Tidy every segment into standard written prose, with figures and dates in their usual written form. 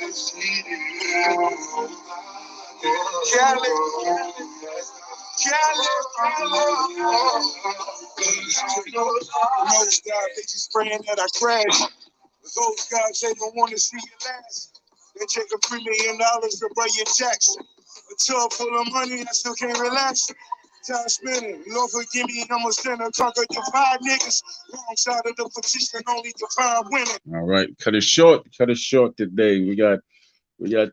Most guys, they just praying that I crash. Those guys, they don't want to see you last. They take $3 million to buy your checks. A tub full of money, I still can't relax. Time spinning, Lord forgive me, I'm a sinner. Conquer the five niggas. Wrong side of the petition, only define winning. All right, cut it short today. We got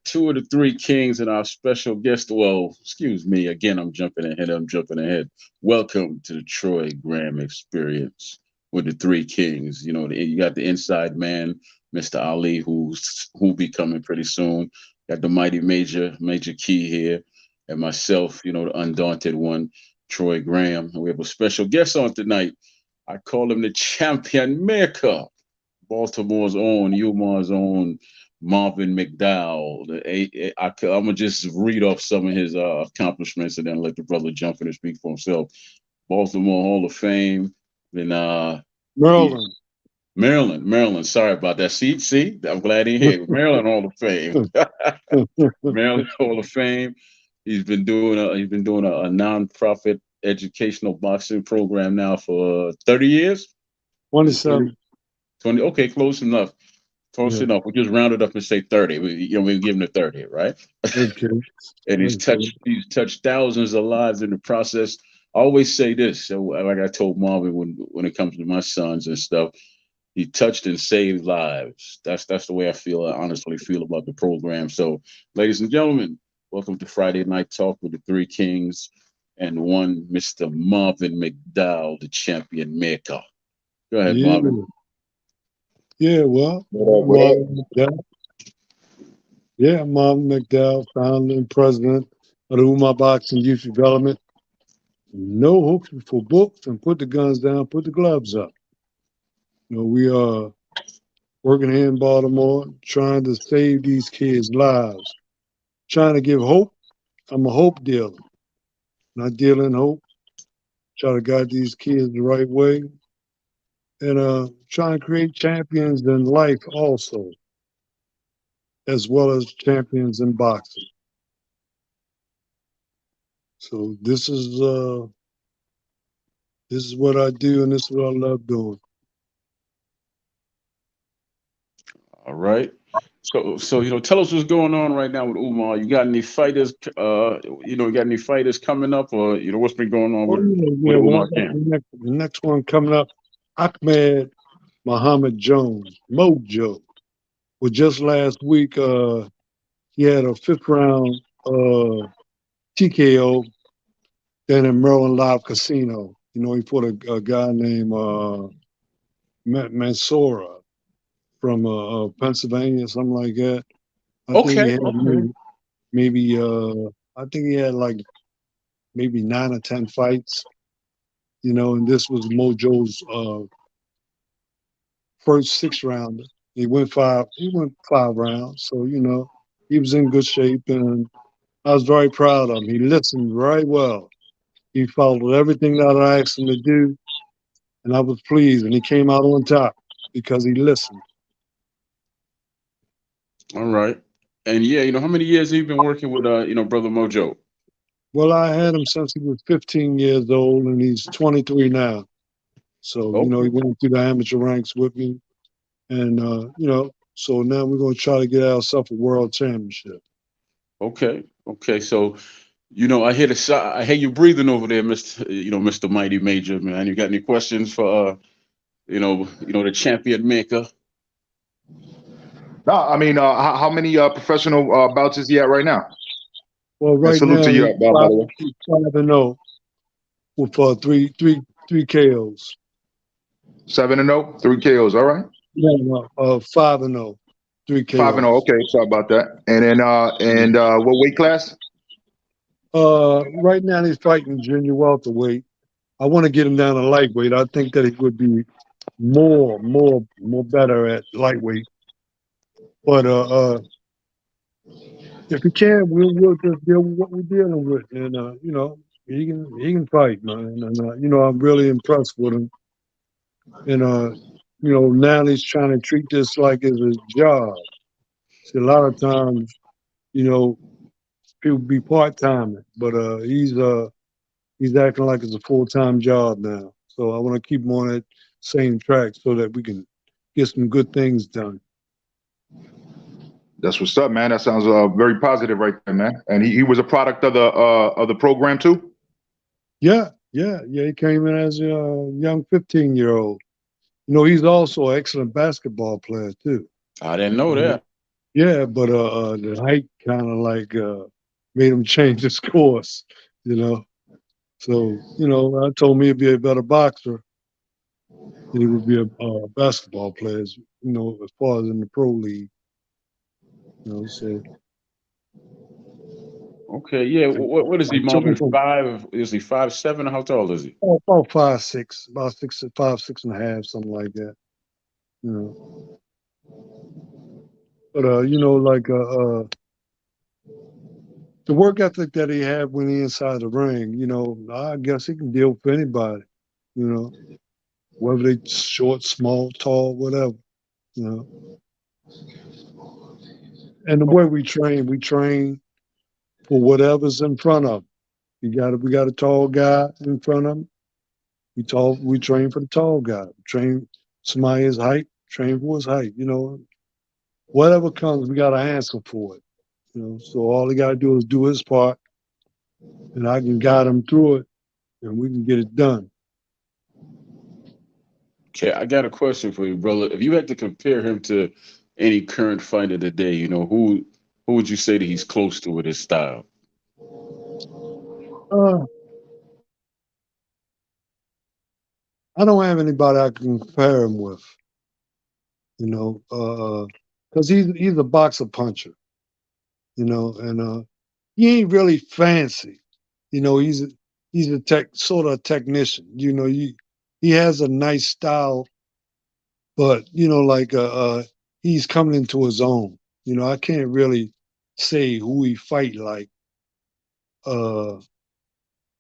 two of the three kings and our special guest. Well, excuse me, again, I'm jumping ahead. Welcome to the Troy Graham Experience with the three kings. You know, you got the inside man, Mr. Ali, who'll be coming pretty soon. Got the mighty Major Key here, and myself, you know, the undaunted one, Troy Graham. And we have a special guest on tonight. I call him the champion maker, Baltimore's own, Umar's own, Marvin McDowell. I'm gonna just read off some of his accomplishments and then let the brother jump in and speak for himself. Baltimore Hall of Fame, then Maryland. Sorry about that. See, I'm glad he's here. Maryland Hall of Fame. Maryland Hall of Fame. He's been doing a non-profit educational boxing program now for 30 years. 27. 20. Okay, close enough. Close enough. We just rounded up and say 30. We're giving it 30, right? Okay. And he's touched thousands of lives in the process. I always say this, so like I told Marvin when it comes to my sons and stuff, he touched and saved lives. That's the way I honestly feel about the program. So, ladies and gentlemen, welcome to Friday Night Talk with the Three Kings and one Mr. Marvin McDowell, the champion maker. Go ahead, Marvin. Yeah, well, Marvin McDowell, founder and president of the Umar Boxing Youth Development. No hooks for books, and put the guns down, put the gloves up. You know, we are working here in Baltimore, trying to save these kids' lives, trying to give hope. I'm a hope dealer, not dealing hope. Try to guide these kids the right way, and trying to create champions in life also, as well as champions in boxing. So this is what I do, and this is what I love doing. All right. So tell us what's going on right now with Umar. You got any fighters? Coming up, or what's been going on with Umar camp? The next one coming up, Ahmed Muhammad Jones, Mojo. Well, just last week, he had a 5th round TKO down in Maryland Live Casino. You know, he put a guy named Mansora from Pennsylvania, something like that. I think he had like maybe 9 or 10 fights. You know, and this was Mojo's first 6th rounder. He went 5 rounds. So, he was in good shape, and I was very proud of him. He listened very well. He followed everything that I asked him to do, and I was pleased. And he came out on top because he listened. All right. And how many years have you been working with Brother Mojo? Well, I had him since he was 15 years old, and he's 23 now. So, he went through the amateur ranks with me. And, so now we're going to try to get ourselves a world championship. Okay. So, I hear you breathing over there, Mr. Mighty Major, man. You got any questions for, the champion maker? No, I mean, how many professional bouts is he at right now? Well, right now, he's 5-0 with 3 KOs. 7-0, 3 KOs. All right. No, 5-0, 3 KOs. 5-0. Okay, sorry about that. And then, what weight class? Right now he's fighting junior welterweight. I want to get him down to lightweight. I think that he would be more better at lightweight. But if he can, we'll just deal with what we're dealing with, and he can fight, man. And I'm really impressed with him. And now he's trying to treat this like it's his job. See, a lot of times, you know, people be part timing, but he's acting like it's a full time job now. So I want to keep him on that same track so that we can get some good things done. That's what's up, man. That sounds very positive right there, man. And he was a product of the program too. Yeah, yeah, yeah. He came in as a young 15-year-old. You know, he's also an excellent basketball player too. I didn't know Mhm. that. Yeah, but the height kind of like made him change his course. You know, so I told me he'd be a better boxer than he would be a basketball player. As far as in the pro league. So Okay, yeah. What is I he, took him Marvin? from 5? Is he 5'7"? How tall is he? about 5'6", about 6'5", 6.5", something like that. You know, but like the work ethic that he had when he inside the ring, I guess he can deal with anybody. You know, whether they short, small, tall, whatever. You know, and the way we train for whatever's in front of him. We got a tall guy in front of him. We train for the tall guy. We train somebody his height, train for his height. Whatever comes, we got to answer for it. So all he got to do is do his part, and I can guide him through it, and we can get it done. Okay, I got a question for you, brother. If you had to compare him to any current fighter today, who would you say that he's close to with his style? Uh, I don't have anybody I can compare him with, because he's a boxer puncher, and he ain't really fancy. He's a tech sort of a technician. He has a nice style, but like he's coming into his own. I can't really say who he fight like uh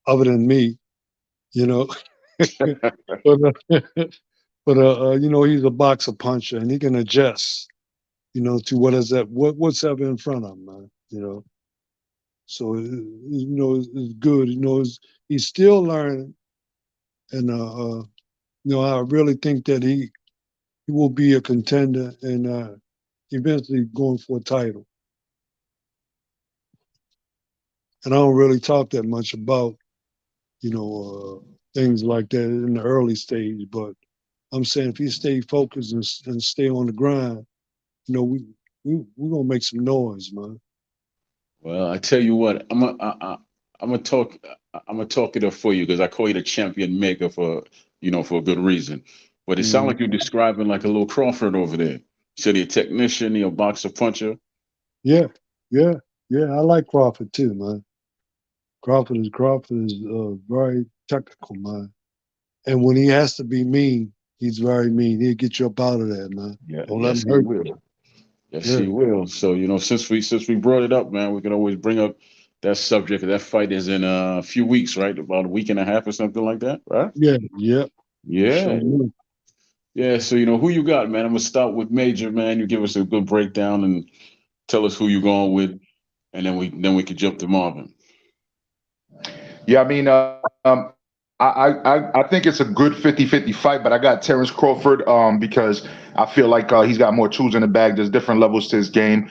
other than me, you know. but he's a boxer puncher and he can adjust, to what's ever in front of him, man. So it's good. He's still learning, and I really think that he will be a contender and eventually going for a title. And I don't really talk that much about things like that in the early stage, but I'm saying if he stay focused and stay on the grind, we're gonna make some noise, man. Well, I tell you what, I'm gonna talk. I'm gonna talk it up for you because I call you the champion maker for a good reason. But it sounds Mm, like you're describing like a little Crawford over there. You said he a technician, he a boxer puncher. yeah, yeah, yeah. I like Crawford too, man. Crawford is very technical, man. And when he has to be mean, he's very mean. He'll get you up out of there, man. Yeah, Don't let yes, him he hurt will. you. Yes, Yeah, he will. So since we brought it up, man, we can always bring up that subject. That fight is in a few weeks, right? About a week and a half or something like that, right? yeah, yeah. You sure Yeah, do. yeah. So who you got, man? I'm gonna start with Major, man. You give us a good breakdown and tell us who you're going with, and then we could jump to Marvin. Yeah, I mean, I think it's a good 50-50 fight, but I got Terrence Crawford because I feel like he's got more tools in the bag. There's different levels to his game.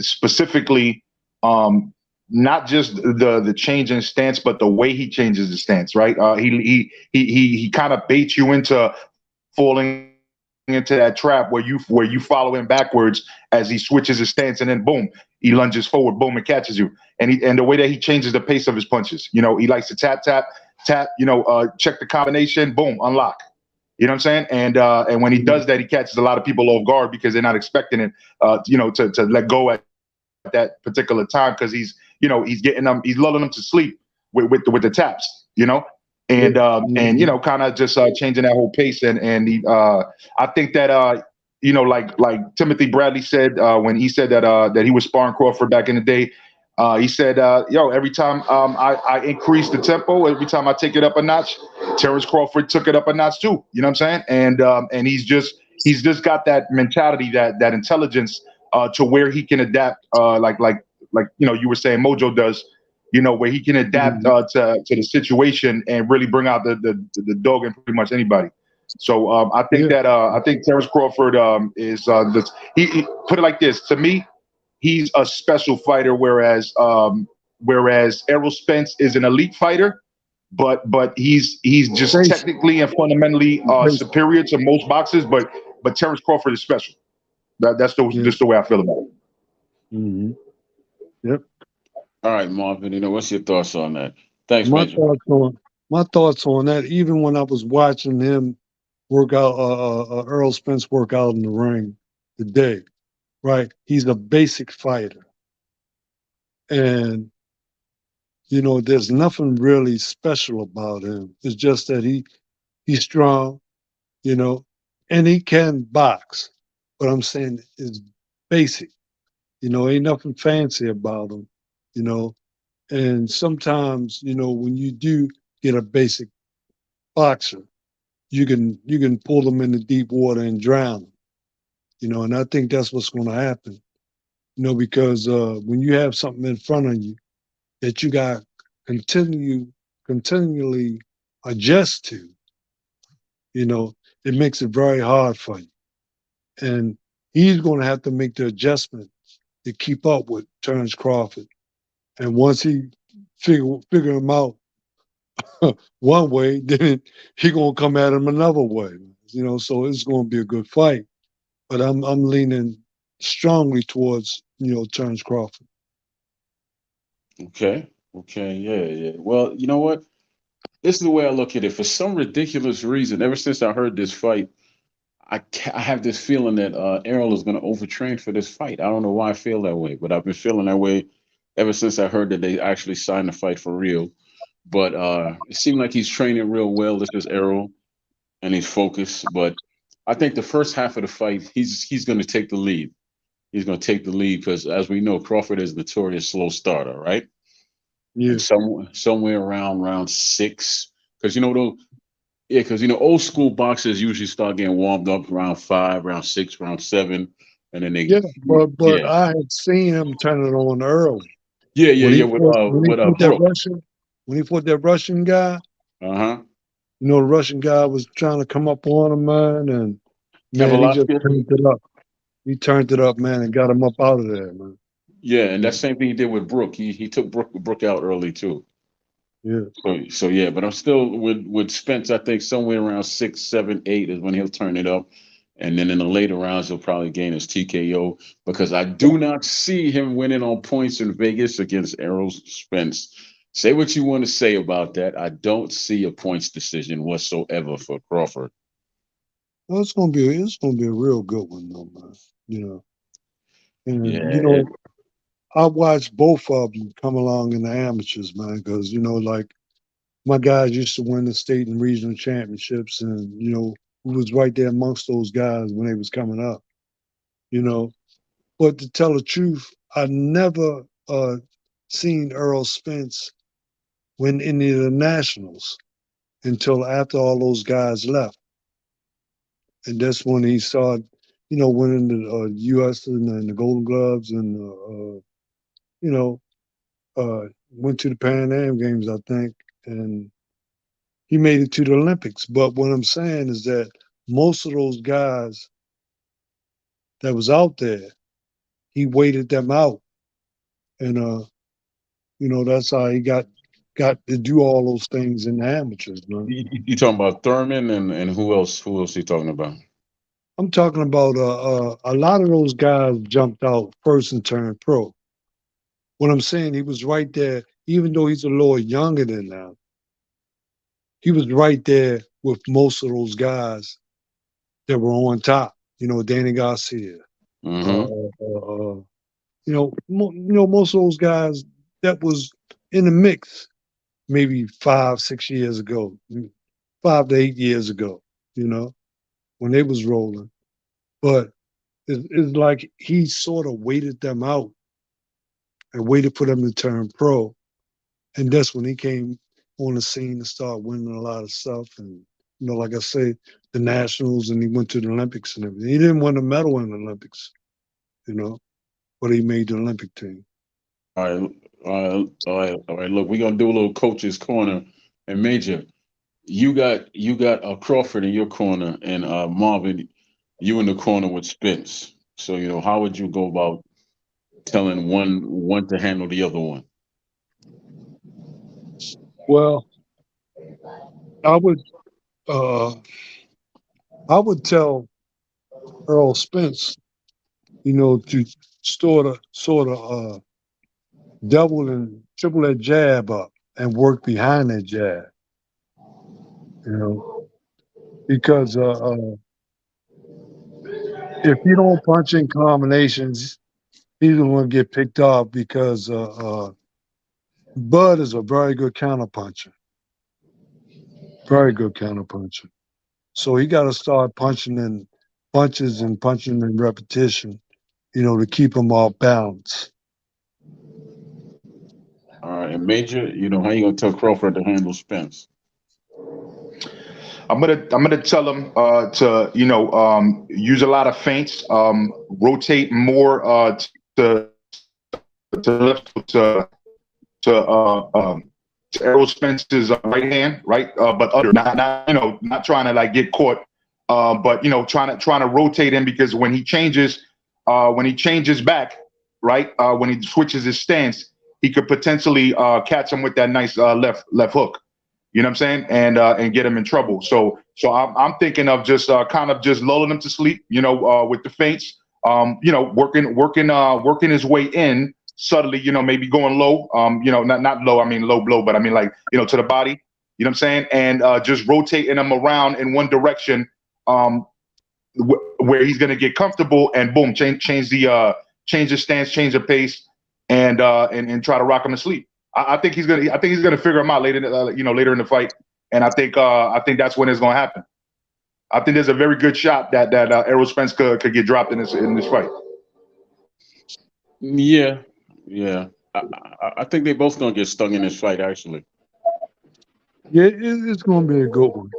Specifically, um, not just the change in stance, but the way he changes the stance. Right? He kind of baits you into falling into that trap where you follow him backwards as he switches his stance, and then boom, he lunges forward, boom, and catches you. And the way that he changes the pace of his punches. He likes to tap, tap, tap. Check the combination, boom, unlock. You know what I'm saying? And when he does that, he catches a lot of people off guard because they're not expecting it. To let go at that particular time because he's getting them, he's lulling them to sleep with the taps. And Yeah. kind of just changing that whole pace. And I think that like Timothy Bradley said when he said that he was sparring Crawford back in the day. He said, "Yo, every time I increase the tempo, every time I take it up a notch, Terrence Crawford took it up a notch too. You know what I'm saying? And He's just got that mentality, that intelligence, to where he can adapt, like you were saying Mojo does, where he can adapt, Mhm. to the situation and really bring out the dog in pretty much anybody. So Yeah, I think Terrence Crawford, is, he put it like this to me. He's a special fighter, whereas Errol Spence is an elite fighter, but he's just basic, technically and fundamentally basic. superior to most boxers. But Terrence Crawford is special. That's the Yeah. just the way I feel about it. Hmm. Yep. All right, Marvin. What's your thoughts on that? Thanks, My Benjamin. thoughts on my thoughts on that. Even when I was watching him work out, Earl Spence work out in the ring today, right? He's a basic fighter, and there's nothing really special about him. It's just that he's strong, you know, and he can box. But I'm saying it's basic. Ain't nothing fancy about him. You know, and sometimes when you do get a basic boxer, you can pull them into deep water and drown them. And I think that's what's going to happen. Because when you have something in front of you that you got continue continually adjust to, you know, it makes it very hard for you. And he's going to have to make the adjustment to keep up with Terrence Crawford. And once he figure him out one way, then he gonna come at him another way. So it's going to be a good fight. But I'm leaning strongly towards Terrence Crawford. Okay. Okay. Yeah. Yeah. Well, you know what? This is the way I look at it. For some ridiculous reason, ever since I heard this fight, I have this feeling that Errol is going to overtrain for this fight. I don't know why I feel that way, but I've been feeling that way ever since I heard that they actually signed the fight for real. But it seemed like he's training real well. This is Errol, and he's focused. But I think the first half of the fight, he's going to take the lead. He's going to take the lead because, as we know, Crawford is notorious slow starter, right? Yeah, And somewhere around round six, because yeah, because old school boxers usually start getting warmed up around five, round six, round seven, and then they, yeah, but yeah, I had seen him turn it on early yeah, yeah, when yeah, he with fought, when he fought that Brooke, Russian when he fought that Russian guy. uh-huh, The Russian guy was trying to come up on him, man, and man, he just Kevin. turned it up. He turned it up, man, and got him up out of there, man. Yeah, and Yeah, that same thing he did with Brooke. He took Brooke out early too. yeah. So yeah, but I'm still with Spence. I think somewhere around six, seven, eight is when he'll turn it up, and then in the later rounds he'll probably gain his TKO because I do not see him winning on points in Vegas against Errol Spence. Say what you want to say about that. I don't see a points decision whatsoever for Crawford. Well, it's gonna be a real good one, though, man. You know, and Yeah. I watched both of them come along in the amateurs, man, because like my guys used to win the state and regional championships, and we was right there amongst those guys when they was coming up. You know, but to tell the truth, I never seen Earl Spence win any of the nationals until after all those guys left, and that's when he started, winning the U.S. and the Golden Gloves, and you know, went to the Pan Am Games, I think, and he made it to the Olympics. But what I'm saying is that most of those guys that was out there, he waited them out, and that's how he got to do all those things in the amateurs, man. You talking about Thurman and who else? Who else you talking about? I'm talking about a lot of those guys jumped out first and turned pro. What I'm saying, he was right there, even though he's a little younger than them. He was right there with most of those guys that were on top. Danny Garcia. Uh, Mm-hmm. most of those guys that was in the mix maybe 5, 6 years ago, 5 to 8 years ago. You know, when they was rolling, but it's like he sort of waited them out and waited for them to turn pro, and that's when he came on the scene and started winning a lot of stuff, and like I say, the nationals, and he went to the Olympics and everything. He didn't win a medal in the Olympics, you know, but he made the Olympic team. All right, all right. Look, we're gonna do a little coach's corner. And Major, you got Crawford in your corner, and Marvin, you in the corner with Spence. So how would you go about telling one to handle the other one? Well, I would uh, I would tell Earl Spence, to sort of double and triple that jab up and work behind that jab, you know, because if you don't punch in combinations, he's going to get picked off because Bud is a very good counterpuncher, very good counterpuncher. So he got to start punching in punches and punching in repetition, to keep him off balance. All right, and Major, how you gonna tell Crawford to handle Spence? I'm gonna tell him to use a lot of feints, rotate more to left to Errol Spence's right hand, right, but under, not not trying to like get caught, but trying to rotate him because when he changes back, right, when he switches his stance, he could potentially catch him with that nice left hook. You know what I'm saying? And get him in trouble. So I'm thinking of just kind of just lulling him to sleep. With the feints. Working his way in subtly. Maybe going low. Not low. I mean low blow, but I mean like to the body. You know what I'm saying? And just rotating him around in one direction, where he's gonna get comfortable, and boom, change the stance, change the pace, and try to rock him to sleep. I think he's gonna figure him out later, later in the fight, and I think that's when it's gonna happen. I think there's a very good shot that Errol Spence could get dropped in this fight. Yeah, yeah. I think they both gonna get stung in this fight. Actually, Yeah, it's going to be a good one.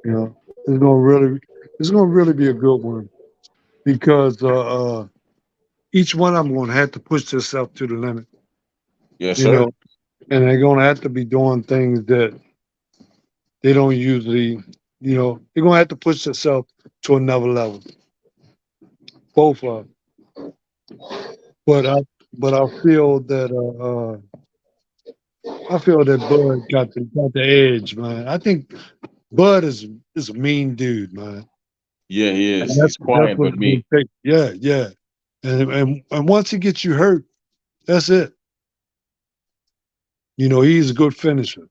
You know, it's going to really be a good one because each one of them going to have to push themselves to the limit. yes, You sir. know, and they're going to have to be doing things that they don't usually. They're going to have to push themselves to another level. Both of them. But I feel that Bud got the edge, man. I think Bud is a mean dude, man. Yeah, he And is. that's He's that's quiet what but it's gonna me. take. Yeah, yeah. And once he gets you hurt, that's it. He's a good finisher.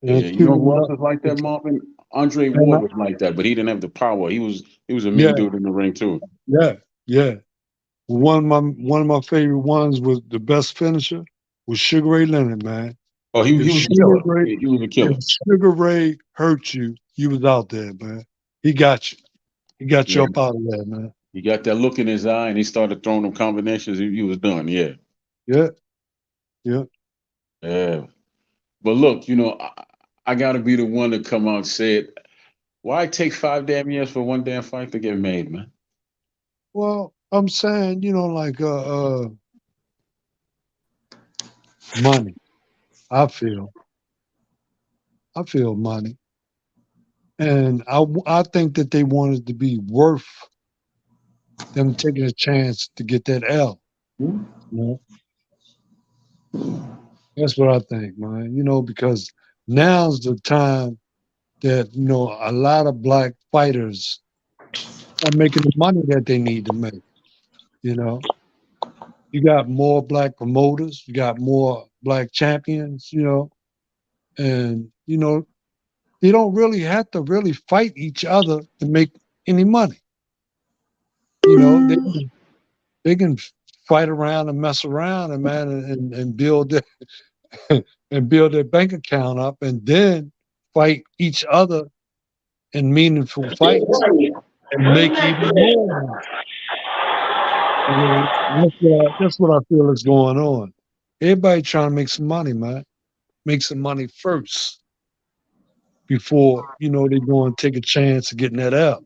Yeah, And you know who keeping else up. is like that, Marvin? Andre And Ward was like that, but he didn't have the power. He was a mean yeah, dude in the ring too. yeah, yeah. One of my favorite ones was the best finisher was Sugar Ray Leonard, man. Oh, he If he was a Sugar killer. Ray He was a if killer. Sugar Ray hurt you, you was out there, man. He got you. He got you Yeah, up out of there, man. he got that look in his eye, and he started throwing them combinations. He was done. Yeah, Yeah, yeah. yeah. But look, I got to be the one to come out and say it. Why take 5 damn years for one damn fight to get made, man? Well, I'm saying, like money. I feel, I feel money, and I think that they wanted to be worth them taking a chance to get that L. You know, that's what I think, man. Because now's the time that a lot of black fighters are making the money that they need to make. You know, you got more black promoters, you got more black champions. And they don't really have to really fight each other to make any money. They can fight around and mess around and man and build and build their bank account up and then fight each other in meaningful fights and make even more money. That's what I feel is going on. Everybody trying to make some money, man. Make some money first. before they go and take a chance of getting that out.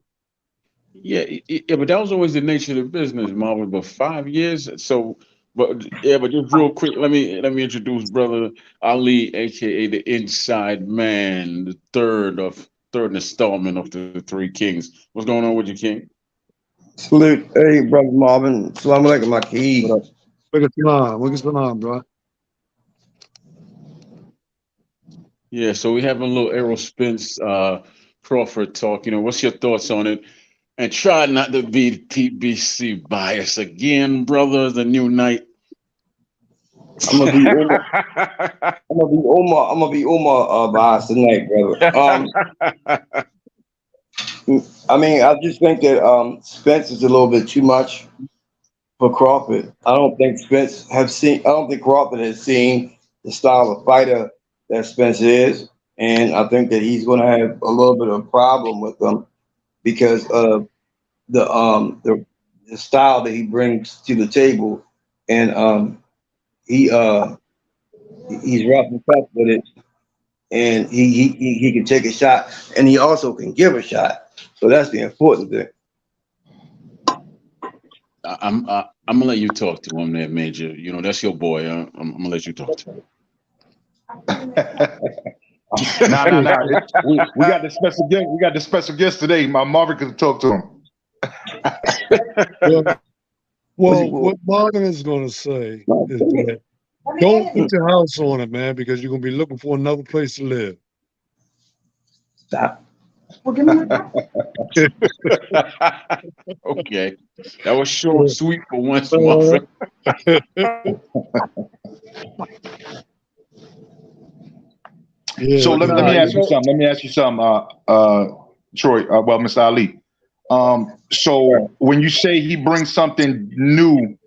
Yeah, yeah, but that was always the nature of the business, Marvin. But 5 years, so, but yeah, but just real quick, let me introduce brother Ali, aka the Inside Man, the third installment of the Three Kings. What's going on with you, King? Salute. Hey, brother Marvin. Salam alaikum, my key. What up? Look at salam, bro. Yeah, so we have a little Errol Spence Crawford talk. What's your thoughts on it? And try not to be PBC bias again, brother. The new night. I'm gonna be Omar. I'm gonna be Omar. I'm gonna be Omar bias tonight, brother. I mean, I just think that Spence is a little bit too much for Crawford. I don't think Spence have seen. I don't think Crawford has seen the style of fighter that Spence is, and I think that he's going to have a little bit of a problem with them because of the style that he brings to the table, and he he's rough and tough with it, and he can take a shot, and he also can give a shot. So that's the important thing. I'm gonna let you talk to him there, Major. That's your boy. I'm gonna let you talk to him. Nah. We got the special guest. We got the special guest today. My Marvin could talk to him. Well, what Marvin is going to say is that don't put your house on it, man, because you're going to be looking for another place to live. Stop. Okay, that was short, and sweet for once, Marvin. Yeah, So let me ask you something. Let me ask you something, Troy. Well, Mr. Ali. So when you say he brings something new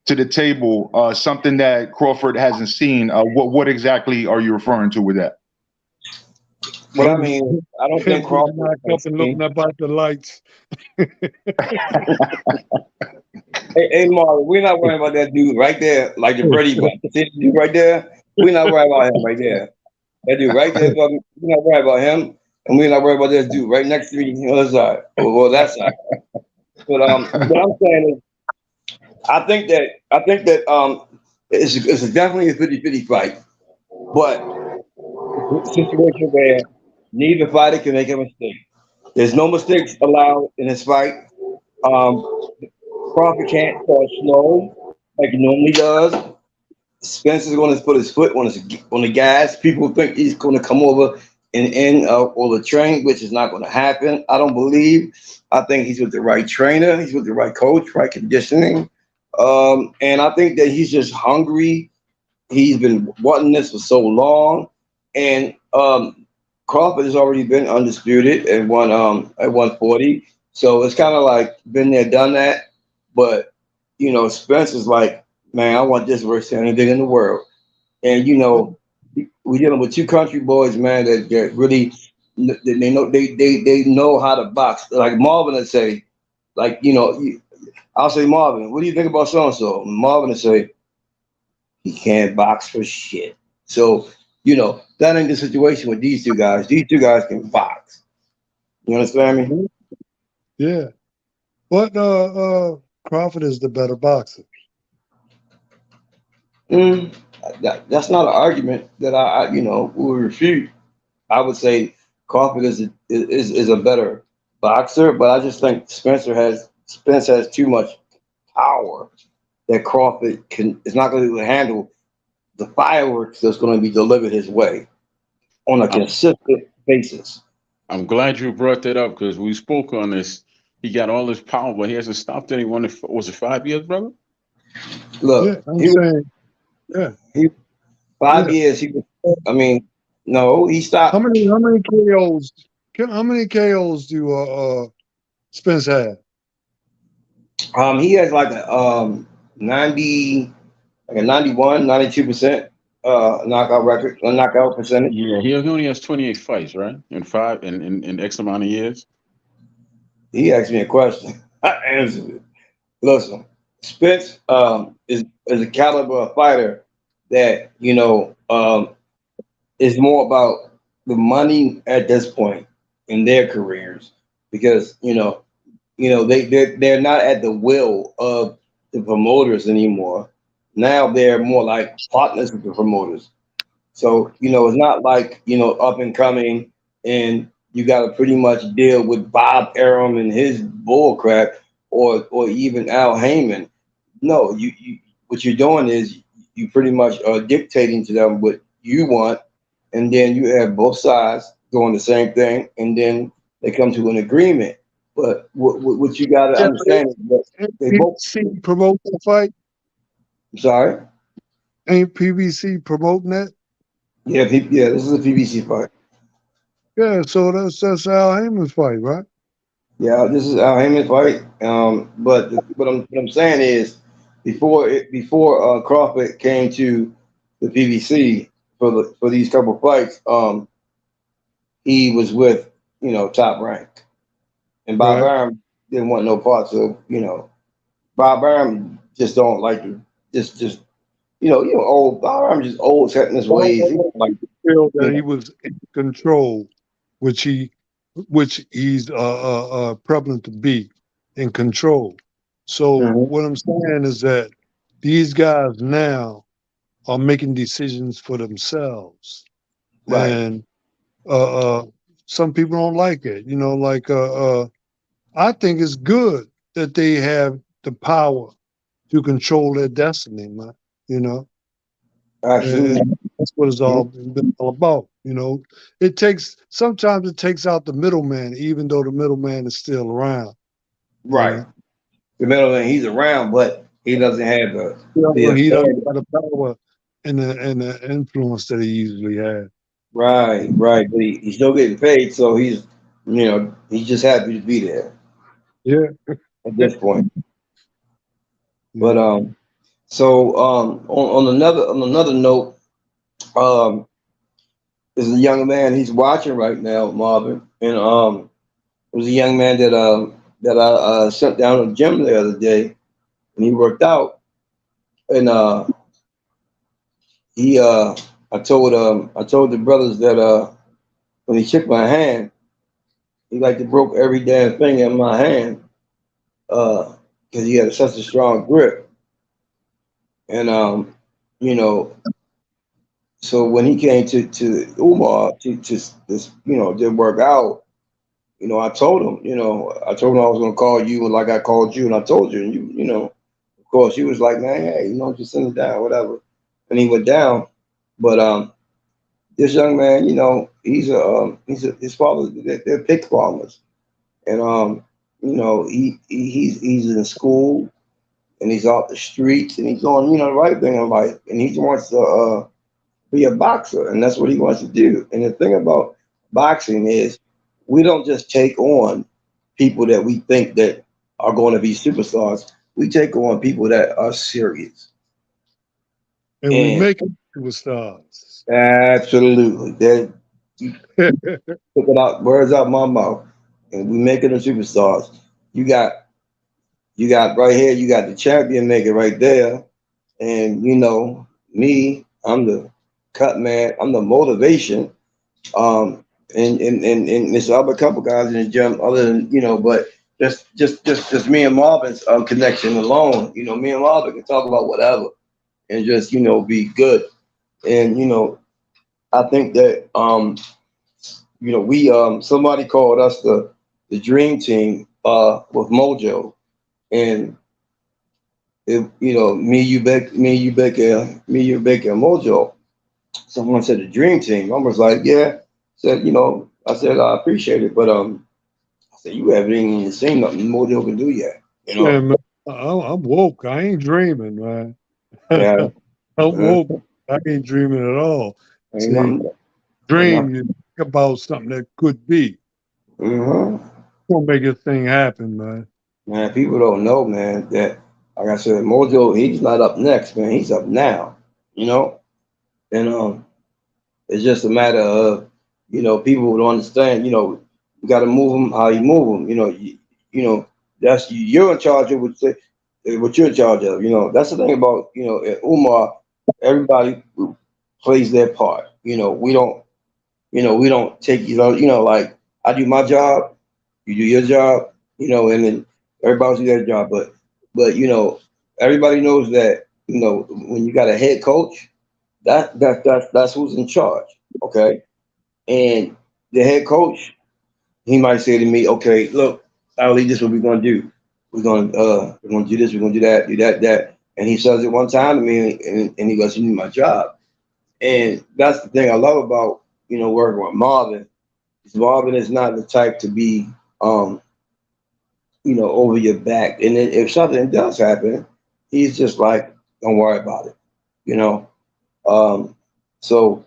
to the table, something that Crawford hasn't seen, what exactly are you referring to with that? Well, I mean, I don't think Crawford up and looking up at the lights. Hey, Marvin, we're not worrying about that dude right there, like the Brady Bunch. See that dude right there? We're not worried about him right there. That dude right there, we're not worried about him, and we're not worried about that dude right next to me on the other side. Well, that side. But what I'm saying is, I think that it's definitely a 50-50 fight, but it's a situation where neither fighter can make a mistake. There's no mistakes allowed in this fight. Crawford can't start slow like he normally does. Spencer's going to put his foot on the gas. People think he's going to come over and end or the train, which is not going to happen. I don't believe. I think he's with the right trainer. He's with the right coach, right conditioning. And I think that he's just hungry. He's been wanting this for so long. And Crawford has already been undisputed and won at 140. So it's kind of like been there, done that. But, Spence is like, man, I want this versus anything in the world. And, we're dealing with two country boys, man, that really, they know how to box. Like Marvin would say, like, I'll say, Marvin, what do you think about so-and-so? Marvin would say, he can't box for shit. So, that ain't the situation with these two guys. These two guys can box. You understand me? Yeah. But Crawford is the better boxer. That's not an argument that I will refute. I would say Crawford is a better boxer, but I just think Spence has too much power that Crawford is not going to handle the fireworks that's going to be delivered his way on a consistent basis. I'm glad you brought that up because we spoke on this. He got all this power, but he hasn't stopped anyone. Was it 5 years, brother? Look, yeah, he 5 years. No, he stopped. How many KOs? How many KOs do Spence have? He has like a 90, like a 91, 92% knockout percentage. Yeah, he only has 28 fights, right? In X amount of years. He asked me a question. I answered it. Listen, Spence is a caliber of fighter that is more about the money at this point in their careers, because they're not at the will of the promoters anymore. Now they're more like partners with the promoters. So, it's not like, up and coming and you got to pretty much deal with Bob Arum and his bull crap, or even Al Heyman. No, you what you're doing is you pretty much are dictating to them what you want, and then you have both sides doing the same thing, and then they come to an agreement. But what you got to Yeah, understand is that ain't they both. PBC promoting the fight? I'm sorry. Ain't PBC promoting that? Yeah, yeah. This is a PBC fight. Yeah, so that's Al Heyman's fight, right? Yeah, this is Al Heyman fight. But what I'm saying is, before Crawford came to the PBC for these couple fights, he was with Top Rank, and Bob Right. Arum didn't want no parts of Bob Arum just don't like to just old Bob Arum just old set in his Well, ways. He don't like feel you that he know was in control, which he's prevalent to be in control. So Mhm. what I'm saying is that these guys now are making decisions for themselves, Right. and uh, uh, some people don't like it. I think it's good that they have the power to control their destiny, man. You know, Absolutely. and that's what it's Mhm. all been all about. Sometimes it takes out the middleman, even though the middleman is still around. You Right. know, The middleman, he's around, but he doesn't have the he doesn't authority. have the power and the influence that he usually had. Right, right. But he's still getting paid, so he's just happy to be there Yeah, at this point. But yeah. on another note, um, there's a young man he's watching right now, Marvin, and it was a young man that I sent down to the gym the other day, and he worked out, and he I told the brothers that when he shook my hand, he like to broke every damn thing in my hand, because he had such a strong grip. And you know, so when he came to Umar to this, to work out, I told him I was gonna call you, and like I called you, and I told you, and of course, he was like, man, hey, just send it down, whatever. And he went down, but this young man, his father, they're pig farmers, and he's in school, and he's off the streets, and he's doing the right thing in life, and he wants to be a boxer, and that's what he wants to do. And the thing about boxing is, we don't just take on people that we think that are going to be superstars. We take on people that are serious. And we And make them superstars. absolutely, that you took it out words out my mouth, and we making them superstars. You got right here. You got the champion maker right there, and me. I'm the cut man. I'm the motivation. And there's other couple guys in the gym other than but just me and Marvin's connection alone. Me and Marvin can talk about whatever and just be good. And I think that we somebody called us the dream team with Mojo, and me, you, Becky, and Mojo. Someone said the dream team. I was like, yeah. Said, I said I appreciate it, but I said you haven't even seen nothing Mojo can do yet. Yeah, man. I'm woke. I ain't dreaming, man. Yeah. I'm Uh-huh. woke. I ain't dreaming at all. Ain't See, nothing. Ain't dream, nothing. you think about something that could be. Uh-huh. Gonna make a thing happen, man. Man, people don't know, man, that like I said, Mojo, he's not up next, man. He's up now. You know, and it's just a matter of people would understand. You got to move them how you move them. That's you're in charge of what you're in charge of. That's the thing about at Umar. Everybody plays their part. We don't. We don't take, like I do my job, you do your job, and then everybody do their job. But everybody knows that, when you got a head coach, that's who's in charge. Okay. And the head coach, he might say to me, okay, look, Ali, this is what we're gonna do. We're gonna do this, we're gonna do that, that. And he says it one time to me, and he goes, you need my job. And that's the thing I love about, working with Marvin. Marvin is not the type to be, over your back. And then if something does happen, he's just like, don't worry about it, you know. Um, so,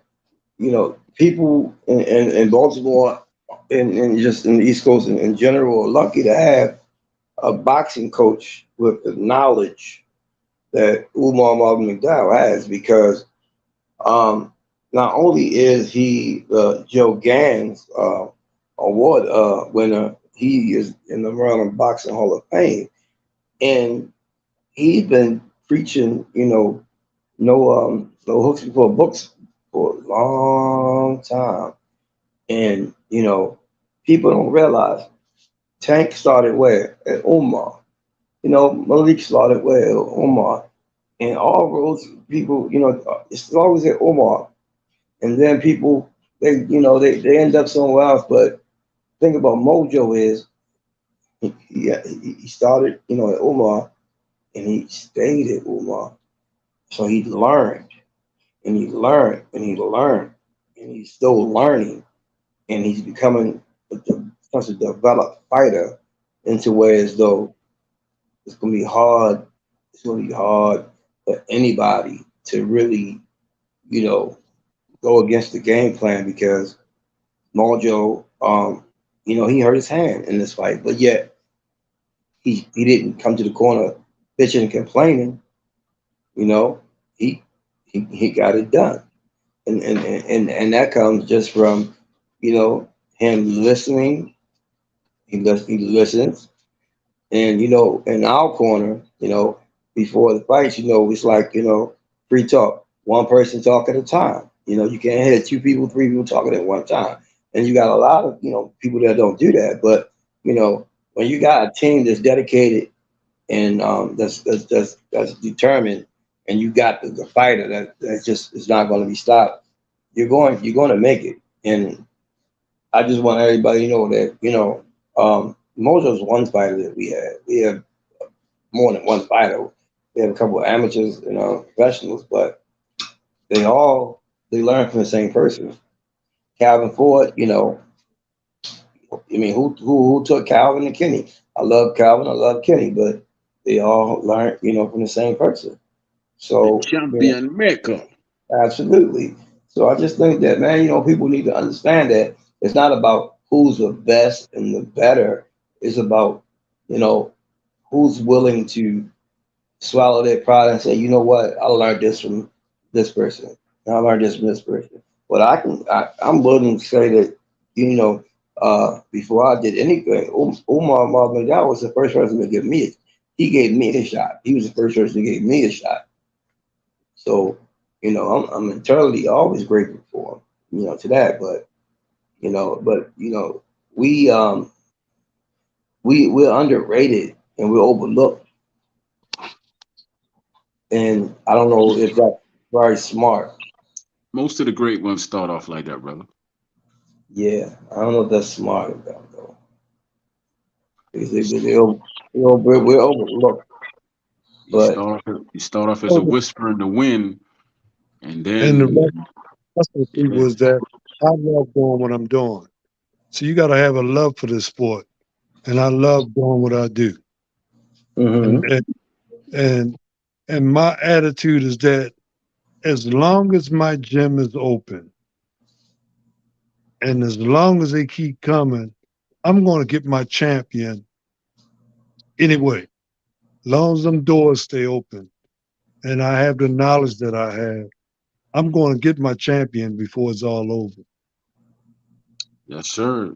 people in Baltimore and just in the East Coast in general are lucky to have a boxing coach with the knowledge that Umar Marvin McDowell has, because um, not only is he the Joe Gans award winner, he is in the Maryland Boxing Hall of Fame, and he's been preaching, no hooks before books for a long time, and people don't realize Tank started where at Omar, Malik started where at Omar, and all those people, it's always at Omar, and then people they end up somewhere else. But the thing about Mojo is he started at Omar, and he stayed at Umar. So he learned and he learned and he learned and he's still learning, and he's becoming such a developed fighter into where as though it's gonna be hard. It's gonna be hard for anybody to really, you know, go against the game plan, because Mojo, he hurt his hand in this fight, but yet he didn't come to the corner bitching and complaining. You know, he he got it done, and that comes just from him listening. He listens, and in our corner, before the fights, it's like free talk, one person talk at a time. You can't have two people, three people talking at one time, and you got a lot of people that don't do that. But when you got a team that's dedicated and that's determined, and you got the fighter that just is not going to be stopped, you're going to make it. And I just want everybody to know that Mojo's one fighter that we had. We have more than one fighter. We have a couple of amateurs and professionals, but they learn from the same person. Calvin Ford, who took Calvin and Kenny? I love Calvin, I love Kenny, but they all learned, from the same person. The So, champion maker. absolutely. So I just think that, man, people need to understand that it's not about who's the best and the better. It's about, you know, who's willing to swallow their pride and say, you know what, I learned this from this person. And I learned this from this person. But I'm willing to say that, before I did anything, Umar Marvin was the first person to give me it. He gave me the shot. He was the first person to give me a shot. So, I'm eternally always grateful for him, to that. But we we're underrated and we're overlooked. And I don't know if that's very smart. Most of the great ones start off like that, brother. Yeah, I don't know if that's smart of them though. Because You, we're overlooked. But you start off as a whisper in the wind, and And the then rest of the people yeah, is that I love doing what I'm doing. So you got to have a love for this sport, and I love doing what I do. And hmm and and, and my attitude is that as long as my gym is open, and as long as they keep coming, I'm going to get my champion anyway. As long as them doors stay open, and I have the knowledge that I have, I'm going to get my champion before it's all over. yes, sir.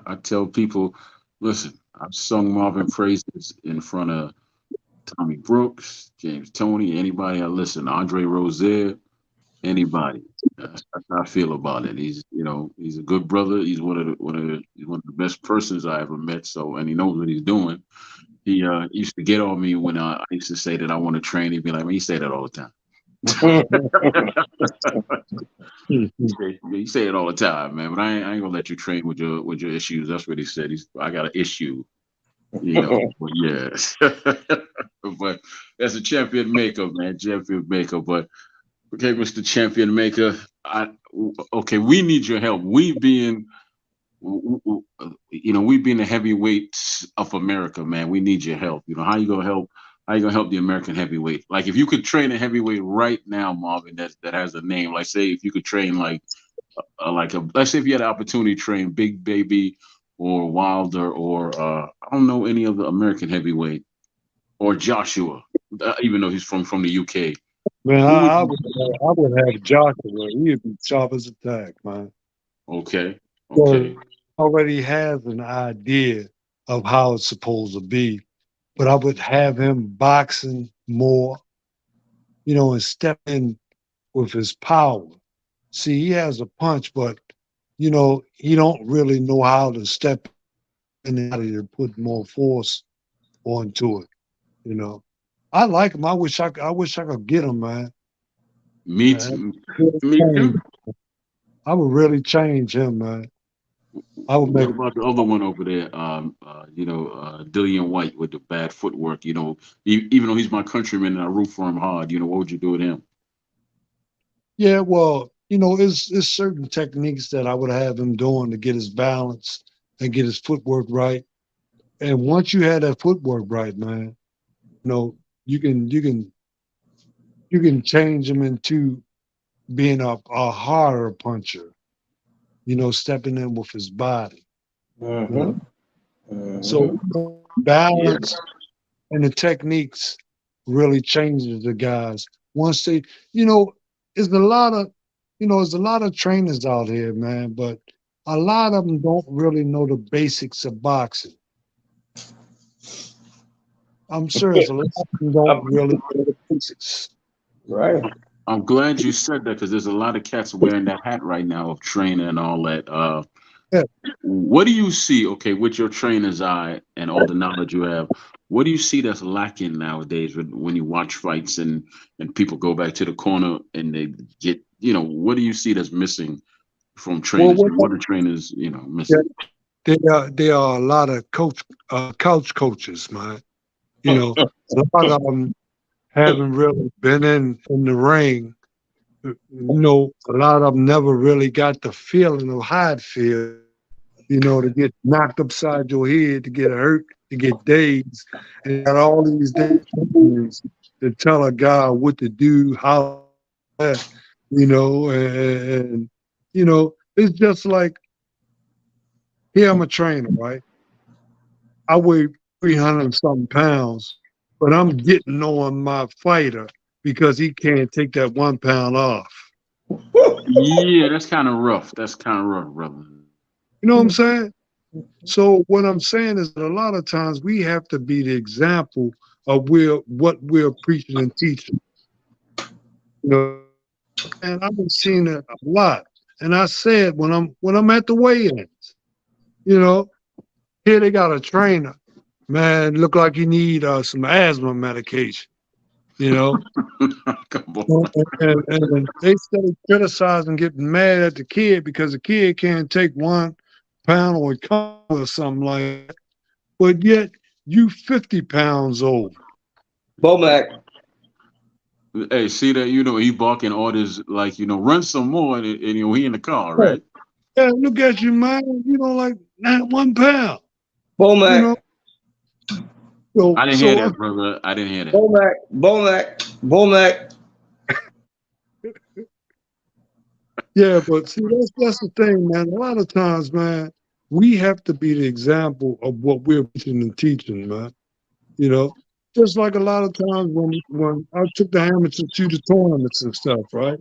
I tell people, listen, I've sung Marvin praises in front of Tommy Brooks, James Tony, anybody I listen, Andre Rozier. Anybody. That's how I feel about it. He's, he's a good brother. He's he's one of the best persons I ever met. So, and he knows what he's doing. He used to get on me when I used to say that I want to train. He'd be like, "Man, you say that all the time." You say it all the time, man. But I ain't gonna let you train with your issues. That's what he said. I got an issue, But yeah, but that's a champion maker, man. Champion maker. But okay, Mr. Champion Maker. Okay, we need your help. We being the heavyweights of America, man. We need your help. How you gonna help? How you gonna help the American heavyweight? Like, if you could train a heavyweight right now, Marvin, that has a name. Like, say if you could train let's say if you had the opportunity to train Big Baby or Wilder or I don't know any other American heavyweight or Joshua, even though he's from the UK. Man, Who would I you? would have Joshua. He'd be sharp as a tack, man. Okay, So okay. already has an idea of how it's supposed to be, but I would have him boxing more, and step in with his power. See, he has a punch, but he don't really know how to step in and to put more force onto it. You know, I like him. I wish I could get him, man. Me Man, too. Me too. I would really change him, man. I would What make. about the other one over there? Dillian White with the bad footwork. Even though he's my countryman and I root for him hard, what would you do with him? Yeah, well, it's certain techniques that I would have him doing to get his balance and get his footwork right. And once you have that footwork right, man, you can you can you can change him into being a harder puncher. Stepping in with his body. You know, Mm-hmm. so Mm-hmm. Yeah. balance and the techniques really changes the guys once they, you know, there's a lot of, there's a lot of trainers out here, man, but a lot of them don't really know the basics of boxing. I'm serious, a lot of them don't Um, really know the basics. right. I'm glad you said that because there's a lot of cats wearing that hat right now of trainer and all that. Yeah, What do you see, okay, with your trainer's eye and all the knowledge you have? What do you see that's lacking nowadays when you watch fights and people go back to the corner and they get, what do you see that's missing from well, trainers? What are trainers, yeah, missing? there are a lot of couch coaches, man. A lot of them haven't really been in the ring. A lot of them never really got the feeling of how it feels, to get knocked upside your head, to get hurt, to get dazed, and got all these things to tell a guy what to do, how that, and it's just like, here I'm a trainer, right? I weigh 300 and something pounds, but I'm getting on my fighter because he can't take that 1 pound off. Yeah, that's kind of rough. That's kind of rough, brother. You know what I'm saying? So what I'm saying is that a lot of times we have to be the example of what we're preaching and teaching. And I've been seeing it a lot. And I said when I'm at the weigh-ins, you know, here they got a trainer, man, look like he need some asthma medication, you know. Come on. And they started criticizing, getting mad at the kid because the kid can't take 1 pound or something like that. But yet you 50 pounds over. Bomac. Hey, see that, he barking orders like, run some more and he in the car, Yeah, right? yeah, look at you, man. Like not 1 pound. You know, Bomac. so I didn't hear so that, brother. I didn't hear that. Bomac. Bomac. Bomac. yeah, but see that's the thing, man. A lot of times, man, we have to be the example of what we're preaching and teaching, man. You know, just like a lot of times when I took the amateurs to the tournaments and stuff, right?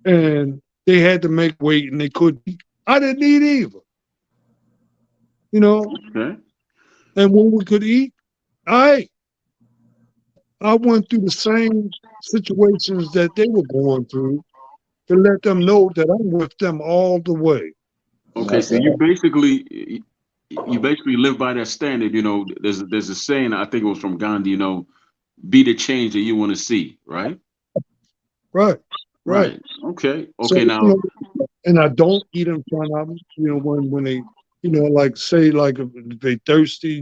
And they had to make weight and they couldn't eat. I didn't eat either, you know. Okay. And when we could eat, I ate. I went through the same situations that they were going through to let them know that I'm with them all the way. Okay, That's so you basically live by that standard. You know, there's a saying, I think it was from Gandhi. You know, be the change that you want to see. Right. Right, right. Right. Okay. So, Okay. Now. and I don't eat in front of them. When they, like say like if they thirsty,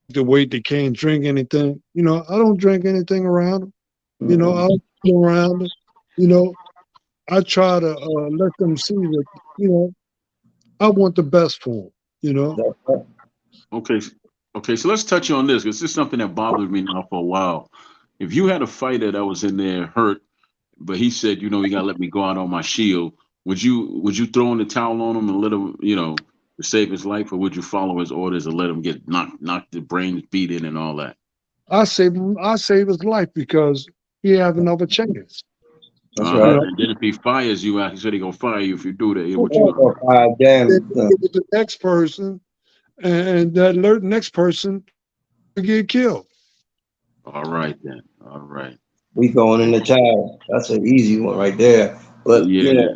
the weight they can't drink anything. I don't drink anything around them. I don't go around them. You know, I try to let them see that I want the best for them. Okay. Okay. So let's touch on this because this is something that bothered me now for a while. If you had a fighter that was in there hurt, but he said, you gotta let me go out on my shield, would you throw in the towel on him and let him, to save his life, or would you follow his orders and let him get knocked the brains beat in and all that? I save his life because he have another chance. You right. know, And then if he fires you out, he said he gonna fire you if you do that. What you? Oh, then damn. you give it to the next person, and that next person will get killed. All right then. All right. We going in the town. That's an easy one right there. But Yeah.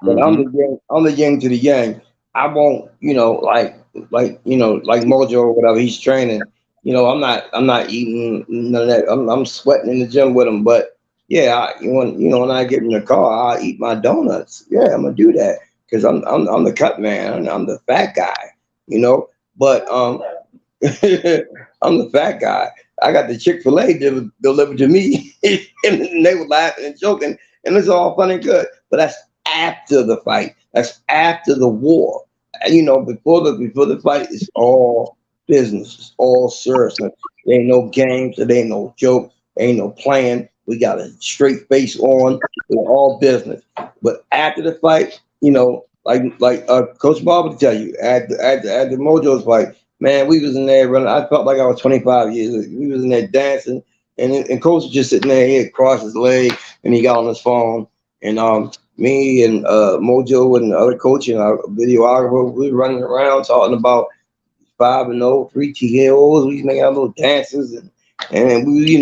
but Mm-hmm. I'm the yin to the yang. I won't, like Mojo or whatever. He's training. I'm not eating none of that. I'm sweating in the gym with him. But yeah, when I get in the car, I eat my donuts. Yeah, I'm gonna do that because I'm the cut man. I'm the fat guy. You know. But I'm the fat guy. I got the Chick-fil-A delivered to me, and they were laughing and joking, and it's all fun and good. But that's after the fight. That's after the war. Before the fight, it's all business. It's all serious. There ain't no games. There ain't no joke. There ain't no playing. We got a straight face on. We're all business. But after the fight, like Coach Bob would tell you, at the Mojo's fight, man, we was in there running. I felt like I was 25 years. We was in there dancing, and Coach was just sitting there. He had crossed his leg, and he got on his phone. And me and Mojo and the other coach and our videographer, we were running around talking about 5-0, 3 TKOs. We was making our little dances, and we,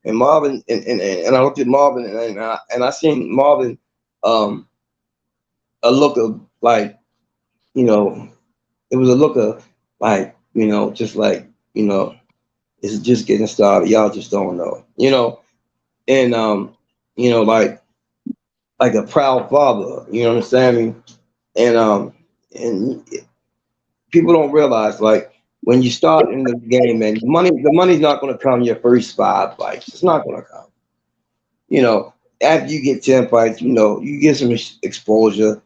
and Marvin, and I looked at Marvin, and I seen Marvin, a look of like, it was a look of like, just like, it's just getting started. Y'all just don't know, and like a proud father. You understand me? And people don't realize, like, when you start in the game, man, the money's not going to come your first 5 fights. It's not going to come. After you get 10 fights, you get some exposure,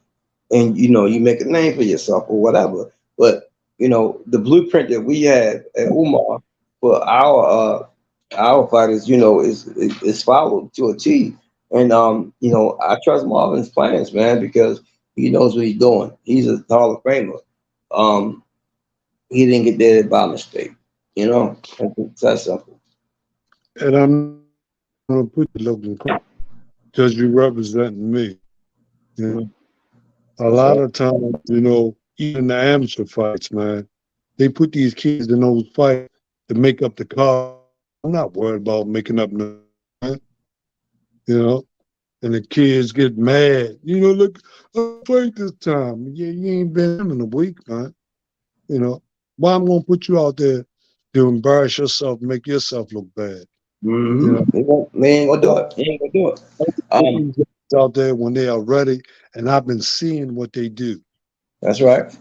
and you make a name for yourself or whatever. But the blueprint that we have at Umar for our fighters, is followed to a T. And I trust Marvin's plans, man, because he knows what he's doing. He's a Hall of Famer. Um, he didn't get there by mistake. It's that simple. And I'm gonna put the local because you're representing me. You know, a That's lot right. of times, even the amateur fights, man, they put these kids in those fights to make up the card. I'm not worried about making up no, man, you know. And the kids get mad. Look, I played this time. Yeah, you ain't been in a week, man. You know, why I'm gonna put you out there to embarrass yourself, make yourself look bad. You know, He ain't gonna do it. He ain't gonna do it. put Um, these guys out there when they are ready, and I've been seeing what they do. that's right.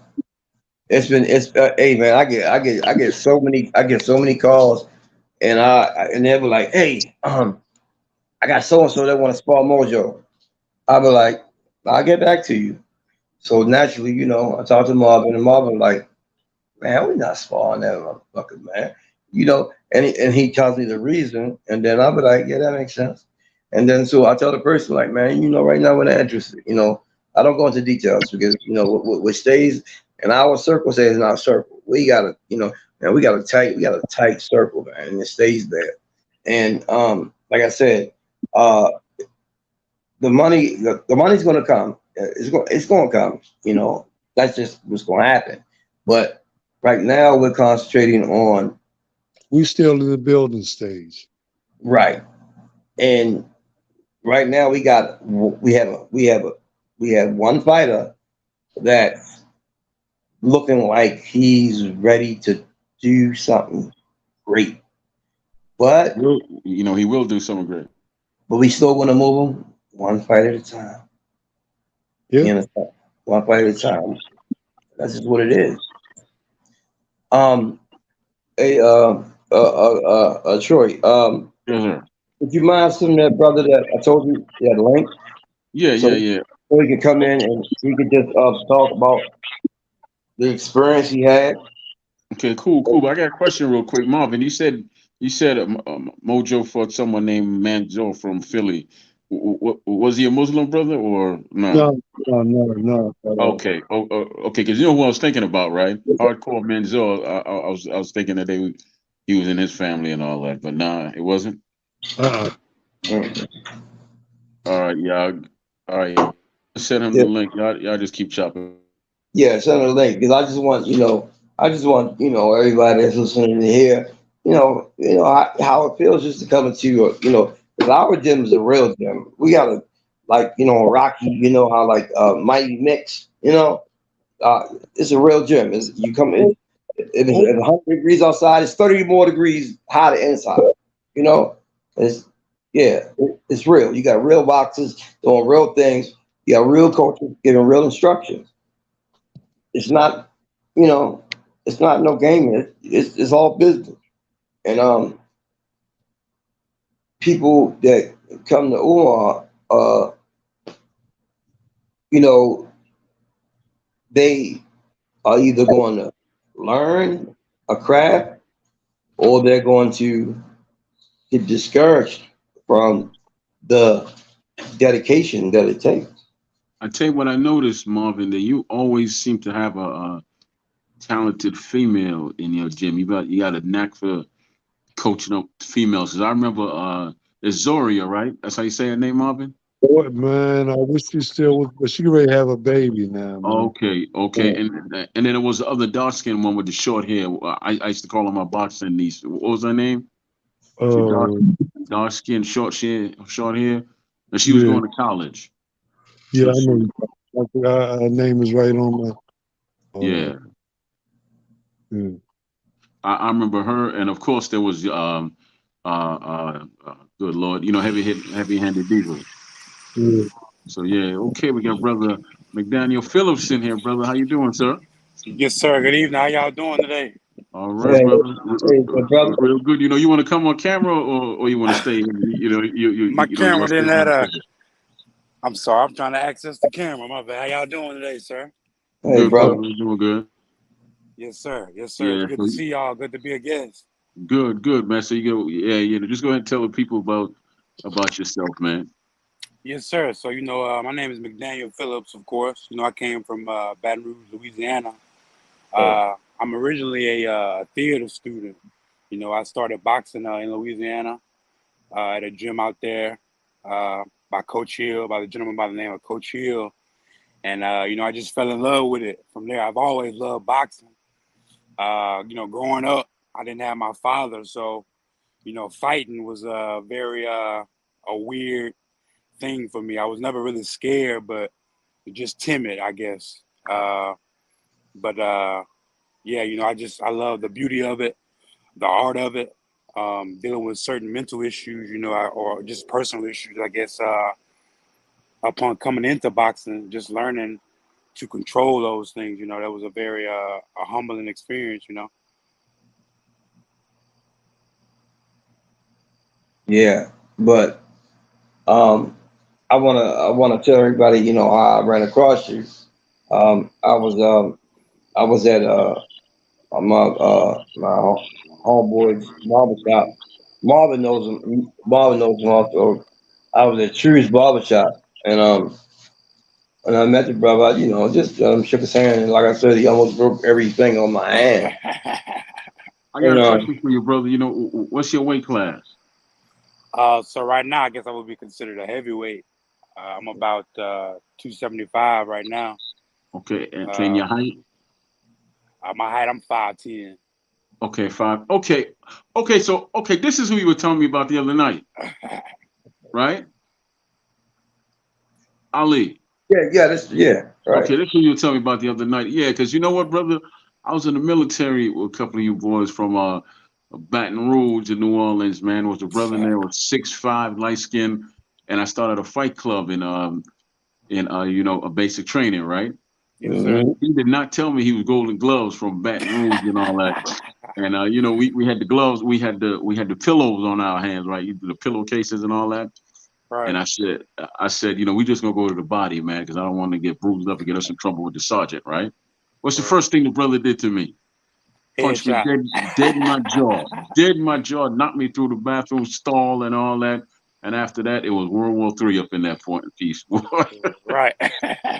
Hey man, I get so many calls, and they were like, hey, I got so and so that want to spar Mojo. I'll be like, I'll get back to you. So naturally, I talked to Marvin, and Marvin like, man, we're not sparring that motherfucker, man. And he tells me the reason, and then I'll be like, yeah, that makes sense. And then so I tell the person like, man, right now we're not interested. I don't go into details because what stays in our circle stays in our circle. We got a, man, we got a tight circle, man, and it stays there. And like I said, uh, the money's going to come. It's going to come. That's just what's going to happen. But right now we're concentrating on. We still in the building stage. Right. And right now we have one fighter that's looking like he's ready to do something great. But He will do something great. we still want to move him one fight at a time. Yeah. You understand? One fight at a time. That's just what it is. Um, hey, Troy. Yes, sir. Would you mind sending that brother that I told you that link Yeah, so yeah, yeah. so he can come in and he can just talk about the experience he had? Okay, cool, cool. But I got a question real quick, Marvin. You said Mojo fought someone named Manzo from Philly. Was he a Muslim brother or no? No. Okay, okay. Because you know who I was thinking about, right? Hardcore Manzo. I was thinking that he was in his family and all that, but nah, it wasn't. Uh-uh. Mm. All right, y'all. All right, y'all. Send him Yeah, the link. Y'all just keep chopping. yeah, send him the link because I just want everybody that's listening to hear, how it feels just to come into because our gym is a real gym. We got a like Rocky, how like Mighty Mix, it's a real gym. It's, you come in, it's Oh, 100 degrees outside. It's 30 more degrees hotter inside. You know, it's it's real. You got real boxes doing real things. You got real coaches giving real instructions. It's not, you know, it's not no game. It's all business. And people that come to Umar, you know, they are either going to learn a craft or they're going to get discouraged from the dedication that it takes. I tell you what I noticed, Marvin, that you always seem to have a talented female in your gym. You got a knack for coaching up females. 'Cause I remember it's Zoria, right? That's how you say her name, Marvin. boy, man, I wish she still was, but she ready to have a baby now, man. Okay, okay, Yeah. and then there was the other dark skinned one with the short hair. I used to call her my boxing niece. What was her name? She Uh, dark skin, short hair, and she was yeah, going to college. yeah, She, I she, know. Her name is right on my. Uh, yeah, yeah, I remember her, and of course there was good Lord, heavy handed diva. yeah. So yeah, okay, we got brother McDaniel Phillips in here, brother. How you doing, sir? Yes, sir. Good evening. How y'all doing today? All right, Hey, brother. hey, brother. Real good. You want to come on camera or you want to stay? My You camera want to stay didn't behind have the a. pulpit. I'm sorry. I'm trying to access the camera. My bad. How y'all doing today, sir? Hey, Good, brother. brother. We're doing good. Yes, sir. Yes, sir. It's Yeah. good So to see y'all. Good to be a guest. good, man. So you go, yeah. Just go ahead and tell the people about yourself, man. Yes, sir. So my name is McDaniel Phillips. Of course, I came from Baton Rouge, Louisiana. I'm originally a theater student. I started boxing in Louisiana at a gym out there by Coach Hill, by the gentleman by the name of Coach Hill. And I just fell in love with it. From there, I've always loved boxing. Growing up, I didn't have my father, so fighting was a very a weird thing for me. I was never really scared, but just timid, I guess. But yeah, I love the beauty of it, the art of it, dealing with certain mental issues, or just personal issues, I guess. Upon coming into boxing, just learning to control those things. That was a very a humbling experience. Yeah, but um, I wanna tell everybody, how I ran across you. I was at my homeboy's barbershop. Marvin knows him. Marvin knows him also. I was at True's barbershop, and I met the brother. Just shook his hand, and like I said, he almost broke everything on my hand. I got And a question for you, brother. What's your weight class? So right now, I guess I would be considered a heavyweight. I'm about 275 right now. Okay, and Uh, your height? my height, I'm 5'10". Okay, five. Okay, okay. So okay, this is who you were telling me about the other night, right? Ali. Yeah, right. Okay, this is who you were telling me about the other night. Yeah, because you know what, brother, I was in the military with a couple of you boys from Baton Rouge in New Orleans. Man, there was a brother in there was 6'5", light skinned, and I started a fight club in you know, a basic training, right? Yes, sir. Hmm. He did not tell me he was Golden Gloves from Baton Rouge and all that. And you know, we had the gloves, we had the pillows on our hands, right? The pillowcases and all that. Right. And I said, you know, we just gonna go to the body, man, because I don't want to get bruised up and get us in trouble with the sergeant, right? What's the Right. first thing the brother did to me? Punched me Headshot. dead in my jaw, dead in my jaw, knocked me through the bathroom stall and all that. And after that, it was World War III up in that point in peace. Right.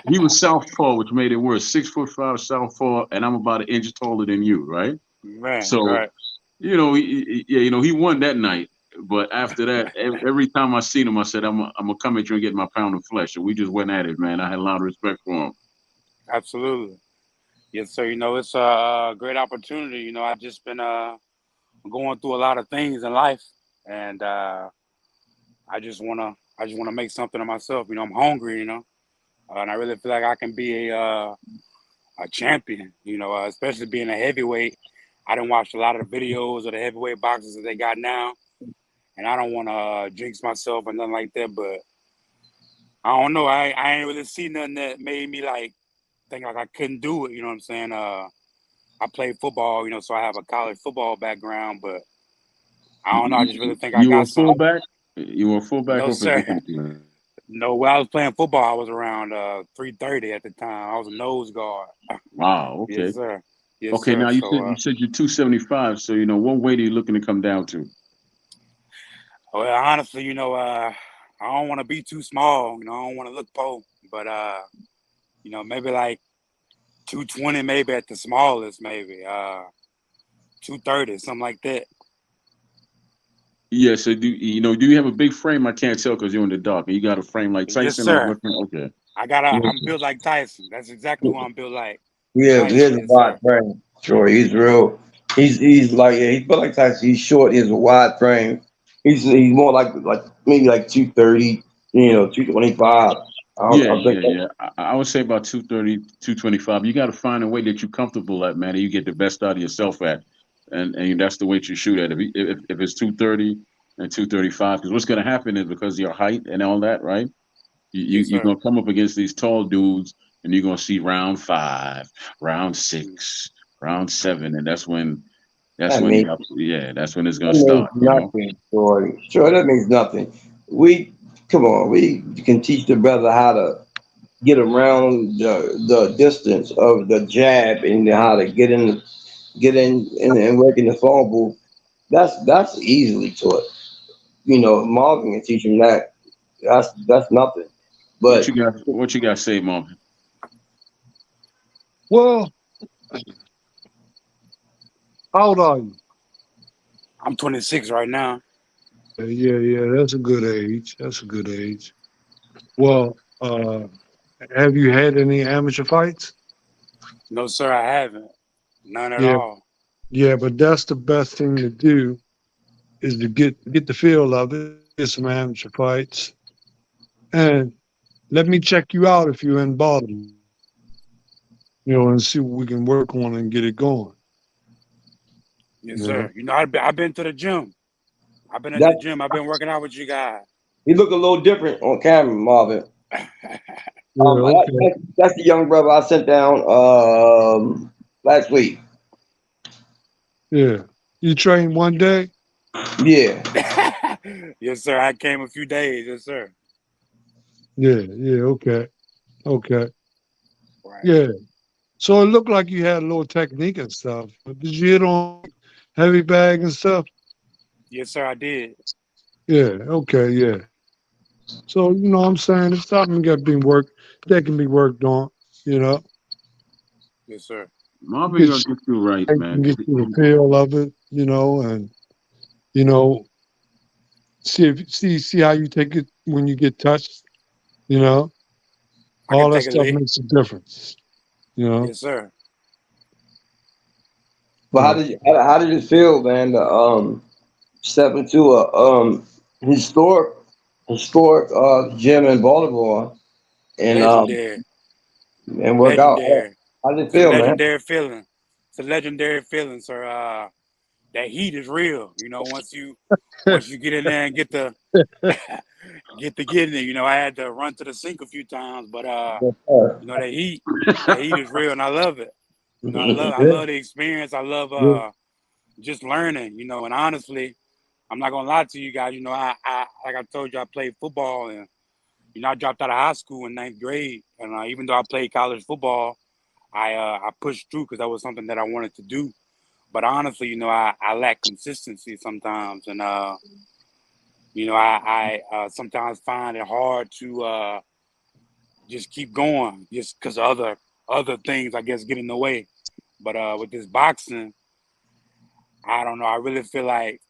He was southpaw, which made it worse. 6'5" southpaw, and I'm about an inch taller than you, right? Man, So, right. you know, yeah, you know, he won that night. But after that, every time I seen him, I said, I'm gonna come at you and get my pound of flesh. And we just went at it, man. I had a lot of respect for him. Absolutely. Yes, sir. You know, it's a great opportunity. You know, I've just been going through a lot of things in life, and I just wanna make something of myself. You know, I'm hungry. You know, and I really feel like I can be a champion. You know, especially being a heavyweight. I didn't watch a lot of the videos of the heavyweight boxers that they got now, and I don't want to jinx myself or nothing like that. But I don't know. I ain't really see nothing that made me like think like I couldn't do it. You know what I'm saying? I played football. You know, so I have a college football background, but I don't know. I just really think I You were a got something. fullback. You were a fullback. No, What sir. position? You No, when I was playing football, I was around 330 at the time. I was a nose guard. Wow. Yes, Okay. sir. Yes, Okay. sir. Now So, you said you're 275. So you know what weight are you looking to come down to? well, honestly, you know, I don't want to be too small. You know, I don't want to look poor, but you know, maybe like 220, maybe at the smallest, maybe 230, something like that. Yeah. So do you have a big frame? I can't tell because you're in the dark. You got a frame like Yes, Tyson or sir. what? Okay. I'm built like Tyson. That's exactly who I'm built like. Yeah, he Tyson, has a yes, wide sir. frame. Sure, he's real. He's like, yeah, he's built like Tyson. He's short. He has a wide frame. He's more like maybe like 230. 225. Yeah, I think yeah, yeah. I would say about 230, 225. You got to find a weight that you're comfortable at, man, and you get the best out of yourself at. And that's the weight you shoot at. If it's 230 and 235, because what's going to happen is because of your height and all that, right? Yes, You're sir. going to come up against these tall dudes, and you're going to see round 5, round 6, round 7, and that's that when means that's when it's going that to means start, you know? nothing, Troy. Sure, that means nothing. We come on. We can teach the brother how to get around the distance of the jab and how to get in and work in the phone booth. That's easily taught. Marvin can teach him that. That's nothing. But What you got to say, Mom? Well, how old are you? I'm 26 right now. Yeah. That's a good age. That's a good age. Well, have you had any amateur fights? No, sir, I haven't. None at Yeah, all. yeah, but that's the best thing to do is to get the feel of it, get some amateur fights, and let me check you out if you're in Baltimore, and see what we can work on and get it going. Yes, You know, sir. You know, I've been to the gym. I've been at the that gym. I've been working out with you guys. he look a little different on camera, Marvin. yeah, okay, That's the young brother I sent down last week. yeah. You train one day? Yeah. Yes, sir. I came a few days. Yes, sir. Yeah, okay, Right. yeah. So it looked like you had a little technique and stuff. But did you hit on heavy bag and stuff? Yes, sir. I did. Yeah, okay, yeah. So what I'm saying it's something that can be worked on, you know. Yes, sir. Marvin Get gonna get you right, you can man. get you the feel of it, and you know, see how you take it when you get touched, you know. I can All that take a stuff lick. makes a difference, you know. Yes, sir. But how did it feel, man, to step into a historic gym in Baltimore and Legendary, work out? legendary. How did it It's a feel, man? legendary feeling. It's a legendary feeling, sir. That heat is real. You know, once you get in there and get the getting it. You know, I had to run to the sink a few times, but Yes, sir. you know, that heat is real, and I love it. You know, I Yeah, love the experience. I love yeah, just learning. You know, and honestly, I'm not gonna lie to you guys. You know, I like I told you, I played football, and you know, I dropped out of high school in ninth grade, and even though I played college football, I pushed through because that was something that I wanted to do. But honestly, you know, I lack consistency sometimes, and you know, I sometimes find it hard to just keep going, just because other things, I guess, get in the way. But with this boxing, I don't know. I really feel like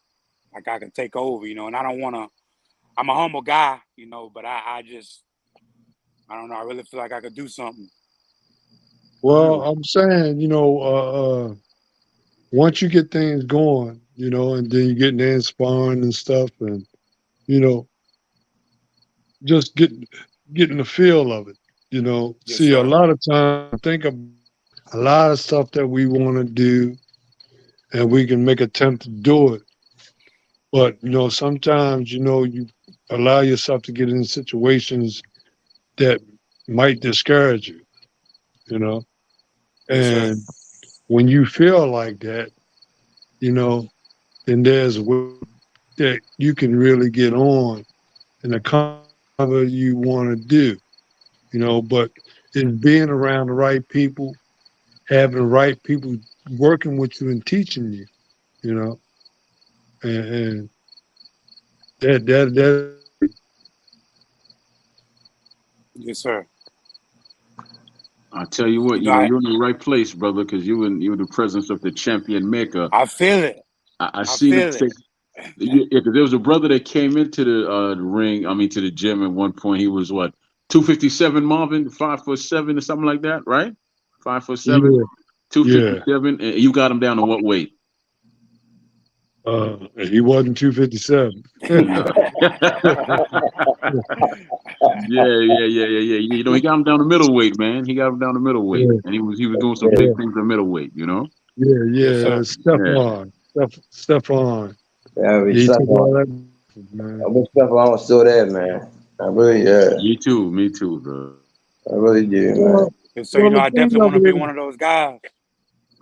I can take over, you know, and I don't want to. I'm a humble guy, you know, but I just I don't know. I really feel like I could do something. well, I'm saying, once you get things going, and then you get in there and sparring and stuff, and you know, just getting the feel of it. Yes, See, a sir. lot of times, think of a lot of stuff that we want to do, and we can make attempt to do it, but sometimes, you allow yourself to get in situations that might discourage you. You know, Yes, sir. and when you feel like that, you know, then there's ways that you can really get on and accomplish whatever you want to do, but it's being around the right people, having the right people working with you and teaching you, you know, and that Yes, sir. I tell you what, You know, I you're in the right place, brother, because you in the presence of the champion maker. I feel it. I I seen him feel take. it. Yeah, 'cause there was a brother that came into the ring. I mean, to the gym at one point. He was what 257, Marvin, 5'7" or something like that, right? 5'7", yeah, yeah. 257, and you got him down to what weight? He wasn't 257. No. Yeah. He got him down to middleweight, man. He got him down to middleweight, Yeah, and he was doing some Yeah, big yeah, things at middleweight. You know. yeah, Yes, yeah. sir. Yeah. Stephon. yeah, we He stuff took all on. that, man. I wish stuff on was still there, man. I really, Me too. Me too, bro. I really do, man. Well, Yes, sir. You well, know, the I thing definitely of want to it be is, one of those guys.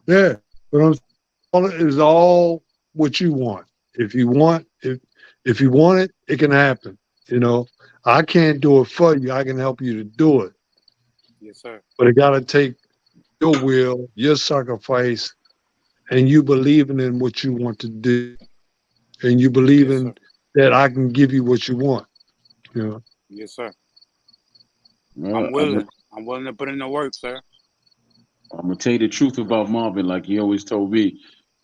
yeah, but all is all what you want. If you want it, it can happen. You know, I can't do it for you. I can help you to do it, Yes, sir. but it got to take your will, your sacrifice, and you believing in what you want to do, and you Yes, believing sir. that I can give you what you want. You know, Yes, sir. Well, I'm willing. I'm willing to put in the work, sir. I'm gonna tell you the truth about Marvin. Like he always told me.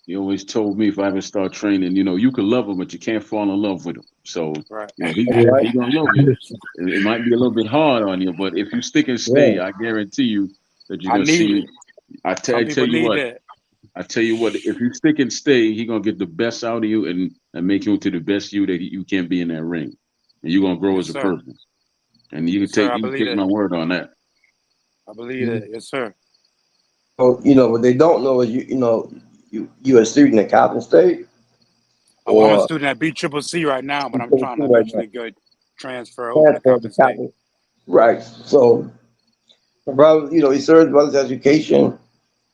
He always told me if I ever start training, you can love him, but you can't fall in love with him. So, Right. yeah, he gonna love you. It might be a little bit hard on you, but if you stick and stay, Yeah. I guarantee you that you're I gonna see need it. it. I Some tell people you need what. that. I tell you what. If you stick and stay, he gonna get the best out of you and make you into the best you that you can be in that ring, and you're gonna grow Yes, as a sir. person. And Yes, sir. I you can believe take my that. word on that. I believe yeah, that. Yes, sir. So, what they don't know is you a student at Compton State I'm a or student at B-triple-C right now, but you I'm take a trying to school right now. eventually go transfer over to Transfer to Coppin State. Compton. Right. So my brother, he served brother's education,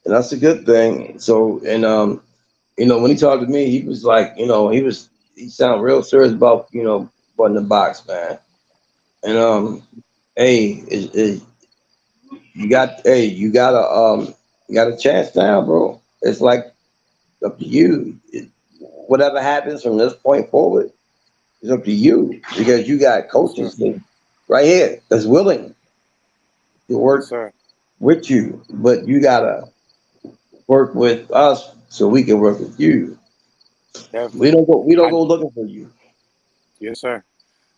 and that's a good thing. So and when he talked to me, he was like, he sounded real serious about, button the box, man. And hey, you got a chance now, bro. It's like up to you. Whatever happens from this point forward is up to you because you got Yes, sir. coaches right here that's willing to Yes, work sir. with you, but you gotta work with us so we can work with you. We Definitely. don't go. We don't I go looking for you. Yes, sir.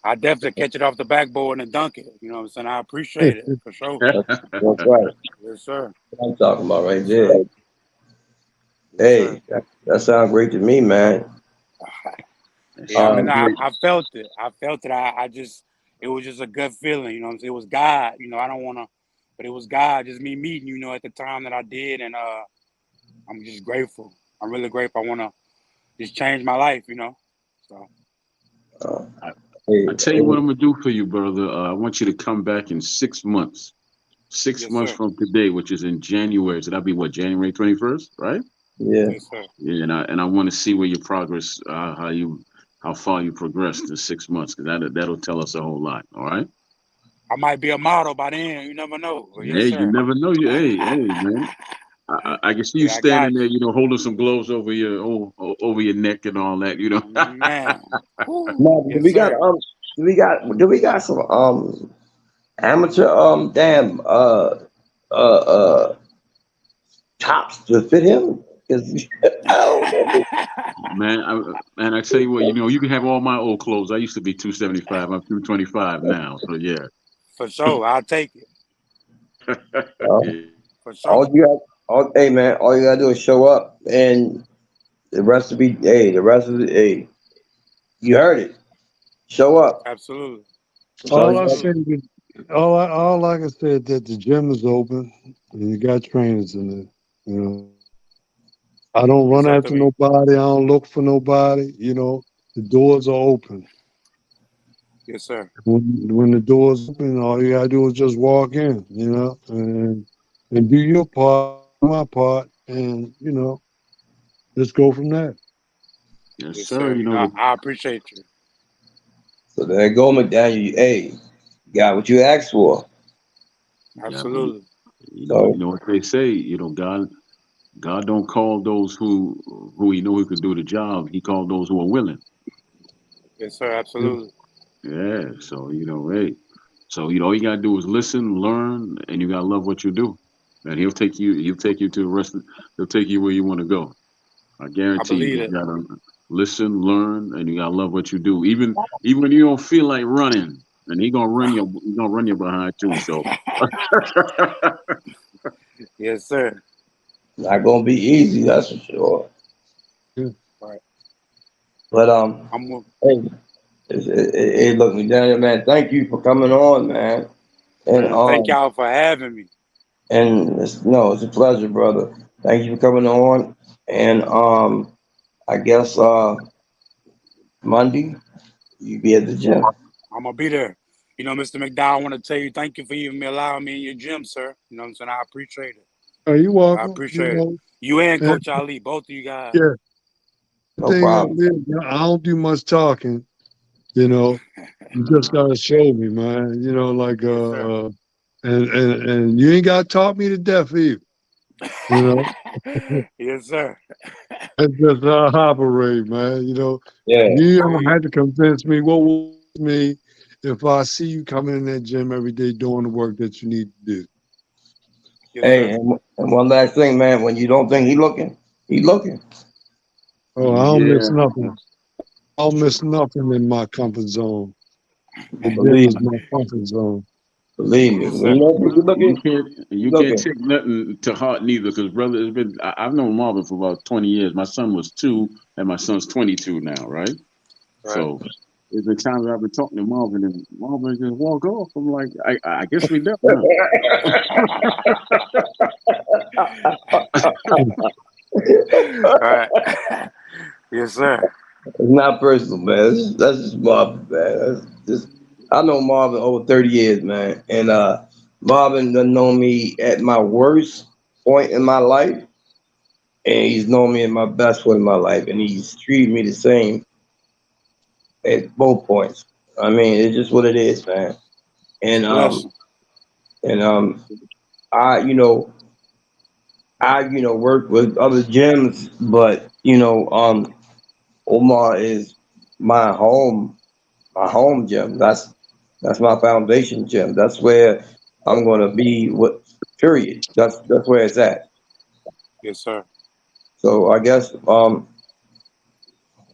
I definitely catch it off the backboard and dunk it. You know what I'm saying? I appreciate it for sure. That's right. Yes, sir. What I'm talking about right Yes, there. sir. Yes, sir. Hey, that sounds great to me, man. That Yeah, I mean, sounds Um, great. I felt it. I felt it. I just, it was just a gut feeling. You know what I'm saying? It was God. You know, I don't want to, but it was God. Just me meeting. You know, at the time that I did, and I'm just grateful. I'm really grateful. I want to just change my life. You know. So uh, I, hey, I tell you what I'm gonna do for you, brother. I want you to come back in 6 months. Six yes, months sir. from today, which is in January. So that'll be what, January 21st, right? yeah. Yes, sir. Yeah, and I want to see where your progress, how far you progressed in 6 months, because that'll tell us a whole lot. All right. I might be a model by then. You never know. But yes, Hey, you sir. never know. Hey, man. I can see you Yeah, I got standing there, holding some gloves over your neck and all that. you, man. Whew. Now, Yes, sir. do we got some amateur damn tops to fit him? Because I don't know. Man, I tell you what, you can have all my old clothes. I used to be 275. I'm 225 now. So yeah. For sure. I'll take it. Uh, Yeah. For sure. all you got, hey man, all you gotta do is show up, and the rest of it, hey, you heard it. Show up. Absolutely. That's all All you I got. said, Absolutely. all I can say is that the gym is open and you got trainers in there. You know, I don't It's run up to after me. nobody. I don't look for nobody. The doors are open. Yes, sir. When the doors open, all you gotta do is just walk in. And do your part, my part, and just go from there. Yes, Yes, sir. sir. You know, I appreciate you. So there you go, McDaniel. Hey, you got what you asked for. yeah, but Absolutely. you So know what they say. God don't call those who he know who could do the job. He called those who are willing. Yes, sir. Yeah. Absolutely. Yeah. So hey. So all you gotta do is listen, learn, and you gotta love what you do. And he'll take you to the rest of, he'll take you where you want to go. I I guarantee you, believe but it. you gotta listen, learn, and you gotta love what you do. Even when you don't feel like running, and he gonna run you behind too. So Yes, sir. not gonna be easy, that's for sure. Yeah. Right. But I'm. hey, look, McDaniel, man, thank you for coming on, man. And Man, thank y'all for having me. it's a pleasure, brother. Thank you for coming on. And I guess Monday you be at the gym. I'm gonna be there. You know, Mr. McDowell, I want to tell you thank you for even me allowing me in your gym, sir. You know what I'm saying? I appreciate it. Are you I welcome? appreciate it. You and And Coach Ali, both of you guys. yeah, the No thing of problem. it is, I don't do much talking. You know, you just gotta show me, man. Like Yes, sir. and you ain't gotta talk me to death either. You know, Yes, sir. that's just how I operate, man. Yeah. You I don't feel have you. to convince me. What will me if I see you coming in that gym every day doing the work that you need to do? Yes, Hey, sir. and one last thing, man. When you don't think he looking. Oh, I don't miss yeah, nothing. I don't miss nothing in my comfort zone. The gym Believe is my comfort zone. believe me. Yes, When you sir. know he you looking, can't he you can't looking. take nothing to heart neither, because brother, I've known Marvin for about 20 years. My son was 2, and my son's 22 now, right? Right. So there's been times I've been talking to Marvin, and Marvin just walk off. I'm like, I guess we done now. Right. Yes, sir. It's not personal, man. That's just Marvin, man. That's just I know Marvin over 30 years, man. And Marvin done known me at my worst point in my life, and he's known me at my best point in my life, and he's treated me the same at both points. I mean, it's just what it is, man. It's a And blessing. and I work with other gyms, but Omar is my home gym. That's my foundation gym. That's where I'm gonna be. What period? That's where it's at. Yes, sir. So I guess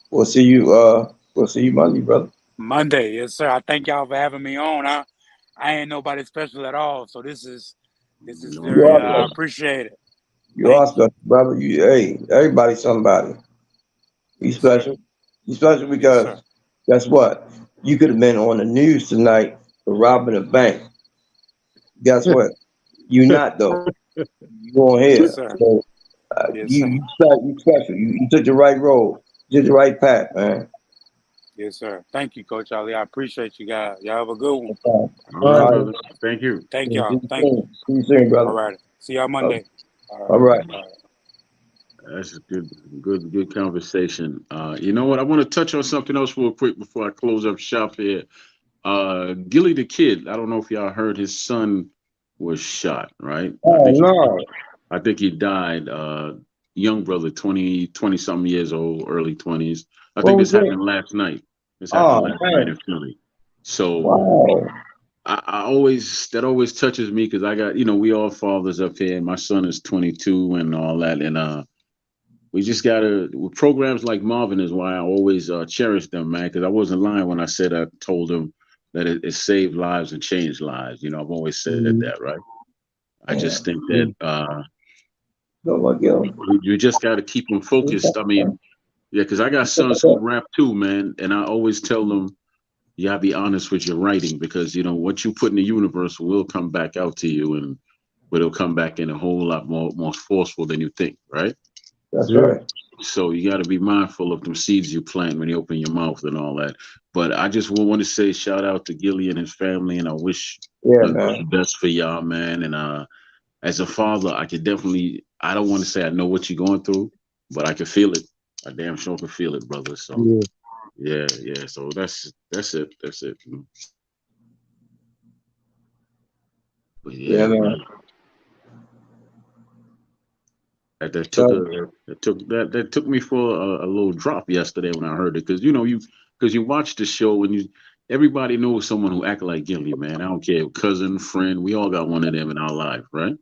we'll see you Monday, brother. Monday. Yes, sir. I thank y'all for having me on. I ain't nobody special at all. So this is You know, You very are I special. appreciate it. You are Thank you. special, brother. Hey, everybody's somebody. You Yes, sir. special. You special Yes, because sir. guess what? You could have been on the news tonight for robbing a bank. Guess what? You not though. You on Yes, here. sir. So Yes, sir. you special. You took the right road. You took the right path, man. Yes, sir. Thank you, Coach Ali. I appreciate you guys. Y'all have a good one. All All right, All right. right. brother. Thank you. Thank See y'all. you Thank you. soon. See you soon, All brother. right. See y'all Monday. All right. All right. All right. That's a good conversation. You know what? I want to touch on something else real quick before I close up shop here. Gilly the Kid. I don't know if y'all heard his son was shot, right? Oh no. I think he died. Young brother, 20 something years old, early 20s. I What think was this that? happened last night. This happened Oh last night man. in Philly. So Wow. I always that always touches me because I got we all fathers up here, and my son is 22 and all that, and we just gotta with programs like Marvin is why I always cherish them, man. Because I wasn't lying when I said I told him that it saved lives and changed lives. I've always said Mhm. that, right? I Yeah. just think that Mhm. Go look yo. you just got to keep them focused. I mean, yeah, because I got sons who rap too, man, and I always tell them you gotta be honest with your writing because what you put in the universe will come back out to you, and but it'll come back in a whole lot more forceful than you think, right? That's Yeah. right. So you got to be mindful of them seeds you plant when you open your mouth and all that. But I just want to say shout out to Gilly and his family, and I wish Yeah, nothing but man. the best for y'all, man. And as a father, I could definitely. I don't want to say I know what you're going through, but I can feel it. I damn sure can feel it, brother. So Yeah. yeah, yeah. So that's it. That's it. But Yeah, yeah, man. man. That took So, that took me for a little drop yesterday when I heard it because you watch the show and everybody knows someone who act like Gilly, man. I don't care, cousin, friend, we all got one of them in our life, right?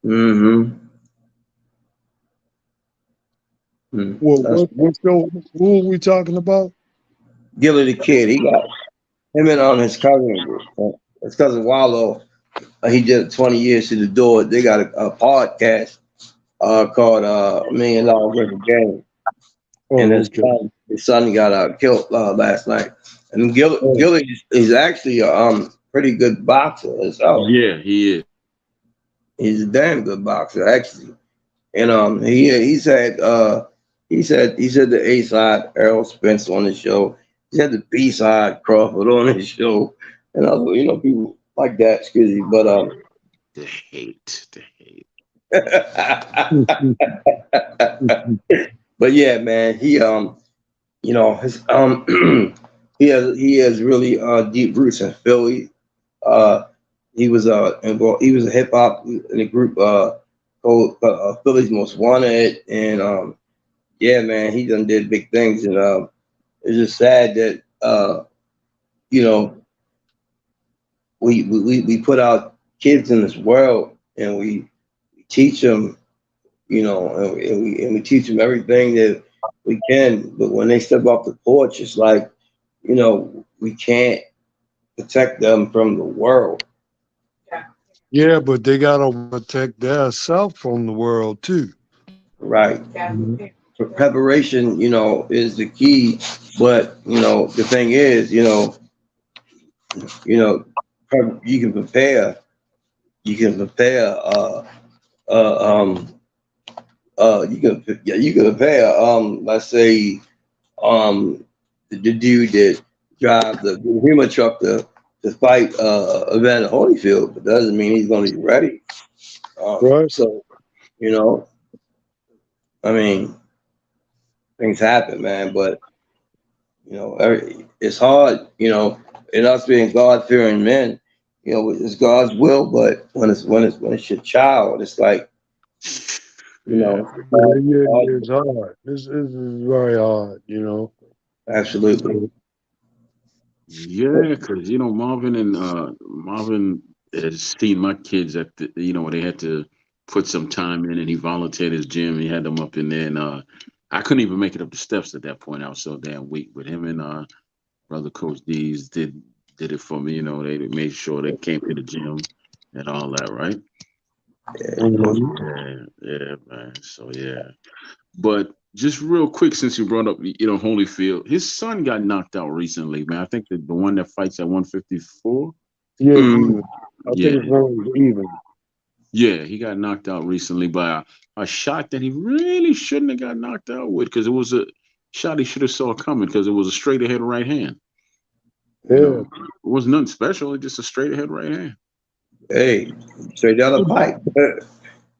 mm-hmm. Well, That's what show? Who are we talking about? Gilly the Kid. He got him and his cousin Wallow. He did 20 years to the door. They got a podcast called $1 Million Worth of Game. And Oh, okay. his son got killed last night. And Oh, Gilly is actually a pretty good boxer himself. Yeah, he is. He's a damn good boxer actually. And he said the A side Errol Spence on his show. He had the B side Crawford on his show, and other people like that. Excuse me, but The hate. but yeah, man, he his he has really deep roots in Philly. Uh, he was a hip hop in a group called Philly's Most Wanted, and yeah, man, he done did big things, and it's just sad that you know we put our kids in this world and we teach them, and we teach them everything that we can, but when they step off the porch, it's like we can't protect them from the world. yeah, but they gotta protect their self from the world too. Right. Mhm. Preparation, is the key. But the thing is, you know, you can prepare. You can prepare. Um. You can prepare. Let's say, the dude that drives the Huma truck to fight Evander Holyfield, but doesn't mean he's going to be ready. Right? So you know, I mean, things happen, man. But it's hard, and us being God fearing men, it's God's will. But when it's your child, it's like, Yeah. it's Yeah, yeah, yeah, hard. it's hard. This is very hard. Absolutely. So, Yeah, because Marvin has seen my kids at when they had to put some time in, and he volunteered his gym. He had them up in there, and I couldn't even make it up the steps at that point. I was so damn weak. But him and brother Coach D's did it for me. They made sure they came to the gym and all that, right? Mhm. Yeah, man. So yeah. But just real quick, since you brought up, Holyfield, his son got knocked out recently, man. I think the one that fights at 154. Yeah, Mm, even. I yeah, think his name was even. yeah, he got knocked out recently by a shot that he really shouldn't have got knocked out with, because it was a shot he should have saw coming, because it was a straight ahead right hand. Yeah. It was nothing special, just a straight ahead right hand. Hey, straight down the pipe.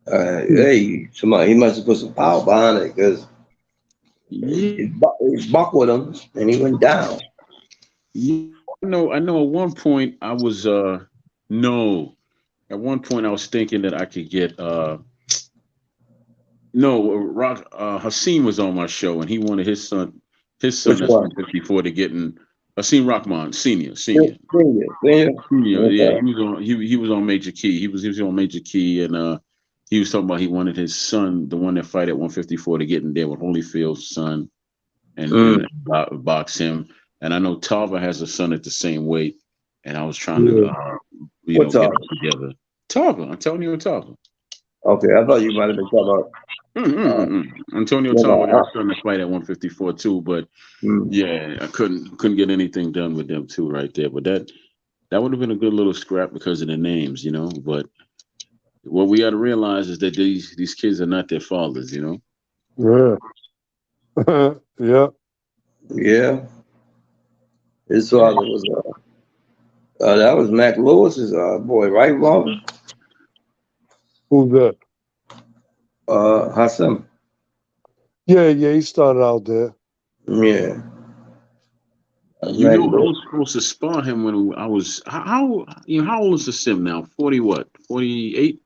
Hey, somebody, he must have put some power behind it because Yeah, it buckled him and he went down. yeah, I know. At one point, I was no. At one point, I was thinking that I could get no, Rock Hasim was on my show, and he wanted his son Which that's one? 154 to get in. Hasim Rahman, senior, Senior. Yeah, Okay. he was on Major Key. He was on Major Key, and he was talking about he wanted his son, the one that fight at 154, to get in there with Holyfield's son and Mm. box him. And I know Tava has a son at the same weight, and I was trying to Yeah. What's get up? them together. Tava, Antonio Tava. Okay, I thought you might have been talking about, Antonio you Tava got know, a son to fight at 154 too, but mm. yeah, I couldn't get anything done with them two right there. But that would have been a good little scrap because of the names. But what we got to realize is that these kids are not their fathers. Yeah. Yeah. Yeah. His father was, that was Mac Lewis's boy, right, Robin? Who's that? Hassan. Yeah, yeah, he started out there. Yeah. You Mac know, I Lewis. was supposed to spar him when I was how old is the sim now? 40 what? 48?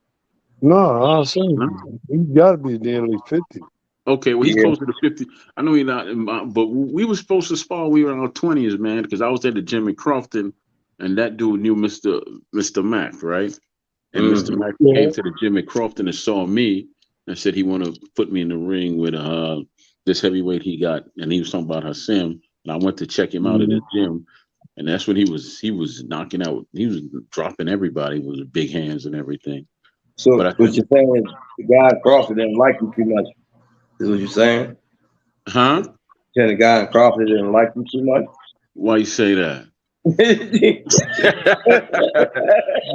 No, I think No? he got to be nearly 50. Okay, well he's Yeah. closer to 50. I know he's not, but we were supposed to spar. We were in our 20s, man, because I was at the gym in Crofton, and that dude knew Mr. Mac, right? And Mr. Mm. Mac Yeah. came to the gym at Crofton and saw me and said he wanted to put me in the ring with this heavyweight he got, and he was talking about Hassim. And I went to check him out at Mhm. his gym, and that's when he was knocking out. He was dropping everybody with his big hands and everything. But So I what think, you're saying is the guy in Crawford didn't like you too much. Is what you're saying? huh? Saying the guy in Crawford didn't like you too much? Why you say that?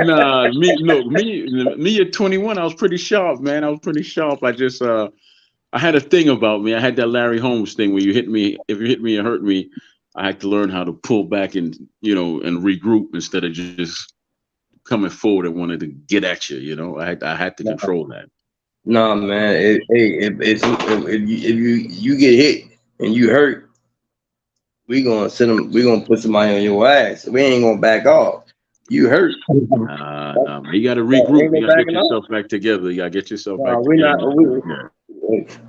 Nah, me at 21, I was pretty sharp, man. I was pretty sharp. I had a thing about me. I had that Larry Holmes thing where if you hit me and hurt me, I had to learn how to pull back and regroup instead of just coming forward and wanted to get at you. I had to control that. Nah, man. If you get hit and you hurt, we gonna send them. We gonna put somebody on your ass. We ain't gonna back off. You hurt. Nah, man. You got to regroup. Ain't You no got to get backing off. yourself back together. You got to get yourself Nah, back we together. not.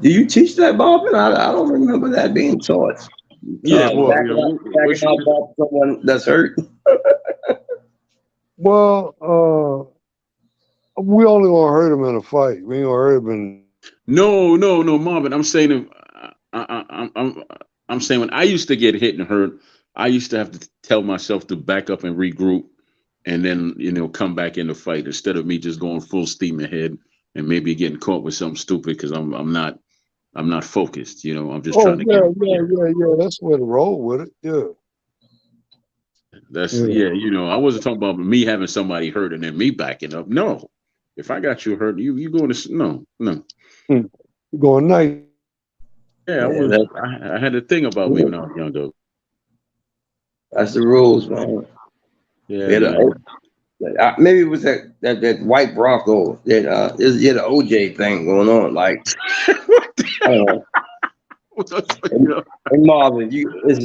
Do you teach that, Bob? I don't remember that being taught. Yeah, well, What? Backing off off someone that's hurt. Well, we only gonna hurt him in a fight. We ain't gonna hurt him in. no, Marvin. I'm saying I'm saying when I used to get hit and hurt, I used to have to tell myself to back up and regroup, and then come back in the fight instead of me just going full steam ahead and maybe getting caught with something stupid because I'm not focused. I'm just Oh trying to yeah, get yeah, yeah, yeah. That's where to roll with it. Yeah, that's yeah. yeah. I wasn't talking about me having somebody hurt and then me backing up. No, if I got you hurt, you going to no. Hmm. Going nice. Yeah, Yeah, that's, I had a thing about me when I was young though. that's the rules, man. Yeah, Yeah, man. maybe it was that white Bronco that the OJ thing going on. Like, I don't know. Hey Marvin,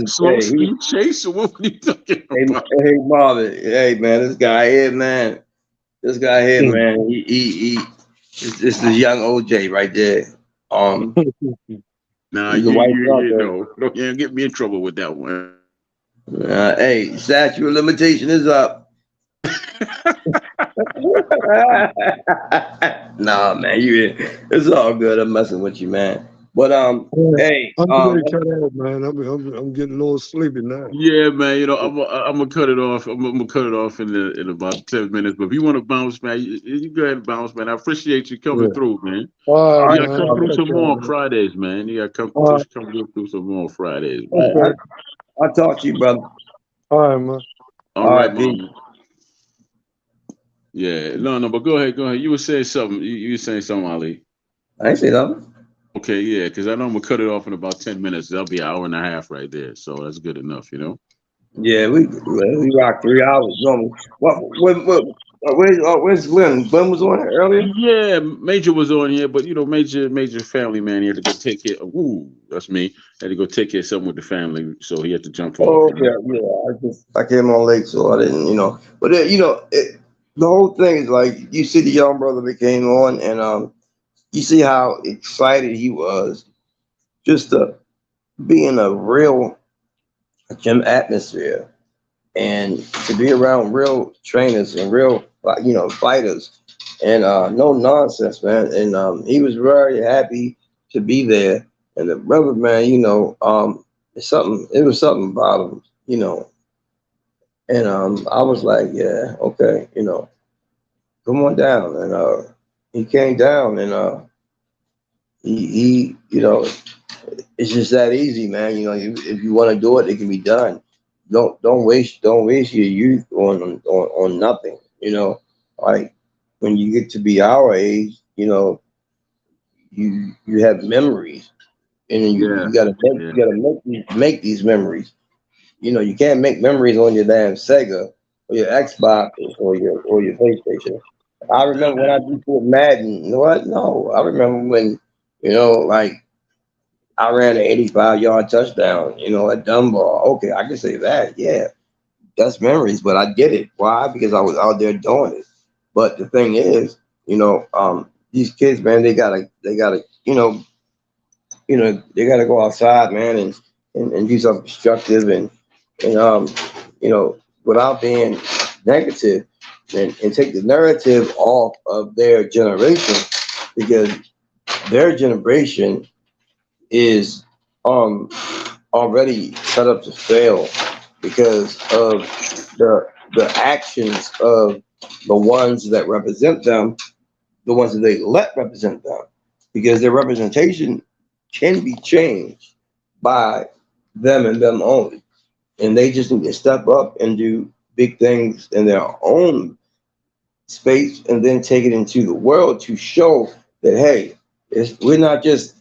Slow speed chase, or what were you talking about? hey Marvin, hey man, this guy here, man, Hmm. this is young OJ right there. Nah, He's a you white you you Bronco. know, don't get me in trouble with that one. Hey, statute of limitation is up. Nah, man, it's all good. I'm messing with you, man. But Yeah, hey, I'm ready to cut out, man. I'm getting a little sleepy now. Yeah, man. I'm gonna cut it off. I'm gonna cut it off in about 10 minutes. But if you want to bounce, man, you go ahead and bounce, man. I appreciate you coming Yeah. through, man. All all right, You right, gotta come man. through I'll some catch more y'all, on man. Fridays, man. You gotta All right. come through some more on Fridays, man. I, Okay. I'll talk to you, brother. All right, man. All All right, right, peace. mom. Yeah, no. But go ahead, go ahead. You were saying something. You were saying something, Ali. I ain't say nothing. Okay, yeah, because I know I'm gonna cut it off in about 10 minutes. That'll be an hour and a half right there. So that's good enough, you know. Yeah, we rock 3 hours normally. Where's Glenn? Glenn was on here earlier. Yeah, Major was on here, but Major family man. He had to go take care. Ooh, that's me. Had to go take care of something with the family, so he had to jump off. Oh You know? yeah, yeah. I came on late, so I didn't, But the whole thing is like you see the young brother that came on, and you see how excited he was just to be in a real gym atmosphere and to be around real trainers and real fighters and no nonsense, man. And he was very happy to be there. And the brother, man, it was something about him, And I was like, yeah, okay, come on down. And he came down, and he it's just that easy, man. If you want to do it, it can be done. Don't waste your youth on nothing. Like when you get to be our age, you have memories, and then Yeah, you gotta yeah, make these memories. You can't make memories on your damn Sega or your Xbox or your PlayStation. I remember when I used to play Madden. You know what? No, I remember when like I ran an 85-yard touchdown. A dumb ball. Okay, I can say that. Yeah, that's memories, but I did it. Why? Because I was out there doing it. But the thing is, these kids, man, they gotta, they gotta go outside, man, and do something constructive and without being negative and take the narrative off of their generation because their generation is um already set up to fail because of the actions of the ones that represent them, the ones that they let represent them, because their representation can be changed by them and them only. And they just need to step up and do big things in their own space and then take it into the world to show that hey, we're not just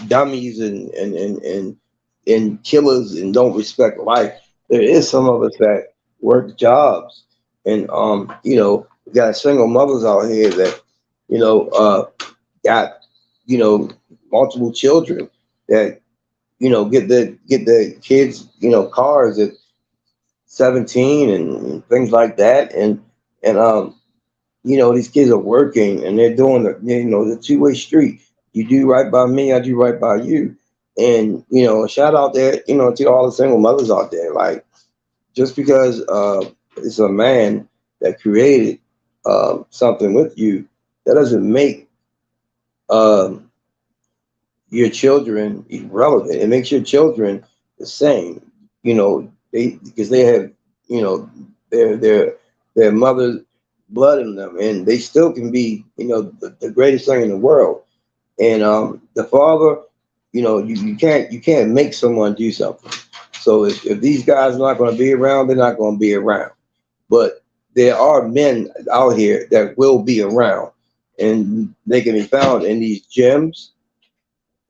dummies and killers and don't respect life. There is some of us that work jobs, and we got single mothers out here that got multiple children that get the kids cars at 17 and things like that, and these kids are working and they're doing the two-way street. You do right by me, I do right by you. And shout out there, to all the single mothers out there. Like just because it's a man that created something with you, that doesn't make um, your children irrelevant. It makes your children the same. Because they have their mother's blood in them, and they still can be the greatest thing in the world. And the father, you can't make someone do something. So if these guys are not going to be around, they're not going to be around. But there are men out here that will be around, and they can be found in these gyms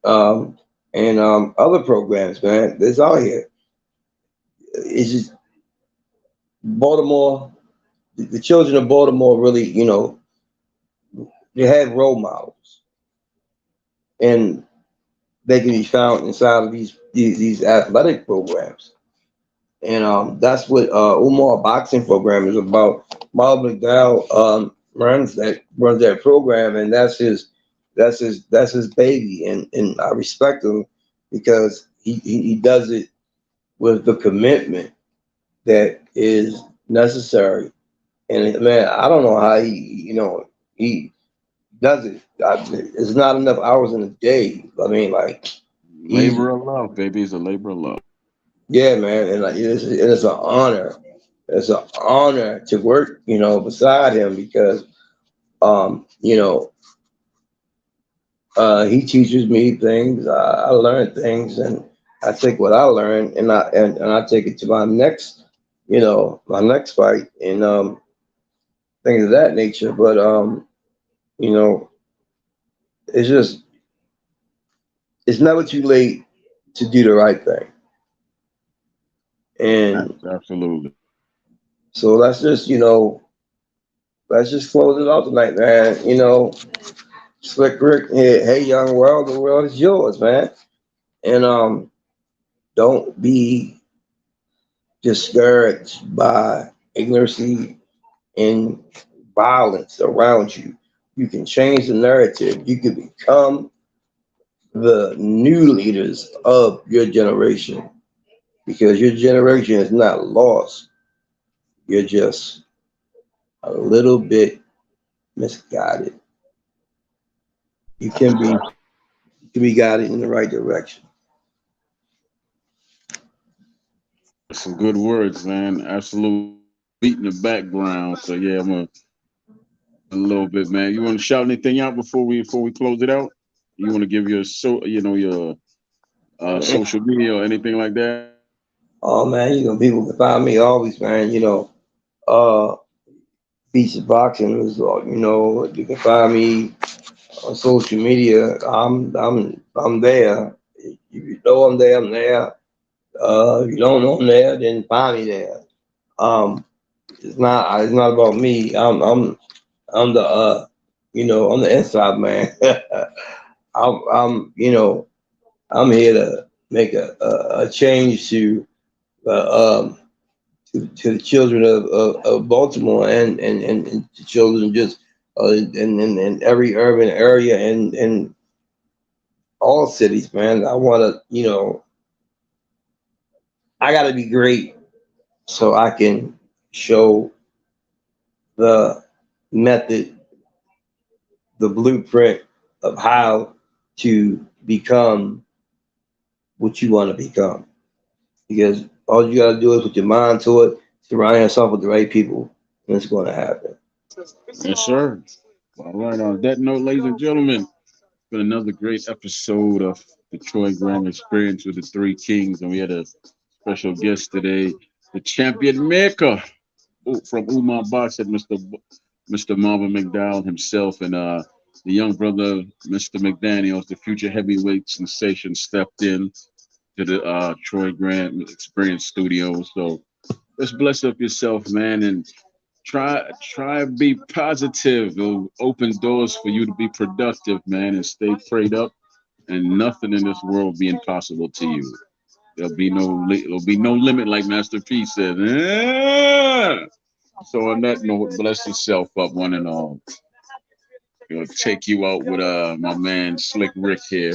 um, and other programs, man. That's out here. It's just Baltimore. The children of Baltimore really, they have role models, and they can be found inside of these athletic programs. And that's what Umar boxing program is about. Miles McDowell runs that program, and that's his baby, and I respect him because he does it with the commitment that is necessary. And man, I don't know how he does it. It's not enough hours in a day. I mean, like Labor he, of love, baby. It's a labor of love. yeah, man, and like it's an honor. It's an honor to work, beside him because, you know, he teaches me things. I learn things, and I take what I learn, and I take it to my next, my next fight, and things of that nature. But you know, it's just it's never too late to do the right thing. And Absolutely. so let's just close it out tonight, man. Slick Rick, hey, young world, the world is yours, man. And don't be discouraged by ignorance and violence around you. You can change the narrative. You can become the new leaders of your generation because your generation is not lost. You're just a little bit misguided. You can be guided in the right direction. Some good words, man. Absolute beat in the background. So yeah, I'm a little bit, man. You want to shout anything out before we close it out? You want to give your your social media or anything like that? Oh man, people can find me always, man. Uh, Beach Boxing is, you can find me on social media. I'm there. If you know I'm there, I'm there. If you don't know I'm there, then find me there. Um, it's not about me. I'm the I'm the inside man. I'm here to make a change to the children of Baltimore and the children just in every urban area and all cities, man. I want to, I got to be great so I can show the method, the blueprint of how to become what you want to become. Because all you got to do is put your mind to it, surround yourself with the right people, and it's going to happen. Yes, sir. All right. On that note, ladies and gentlemen, it's been another great episode of the Troy Graham Experience with the Three Kings, and we had a special guest today, the champion maker from Umar Boxing, Mr. Marvin McDowell himself, and the young brother, Mr. McDaniels, the future heavyweight sensation, stepped in to the Troy Graham Experience Studio. So let's bless up yourself, man, and try be positive. It'll open doors for you to be productive, man, and stay prayed up. And nothing in this world will be impossible to you. There'll be no limit, like Master P said. So on that note, bless yourself up, one and all. Gonna take you out with my man Slick Rick here.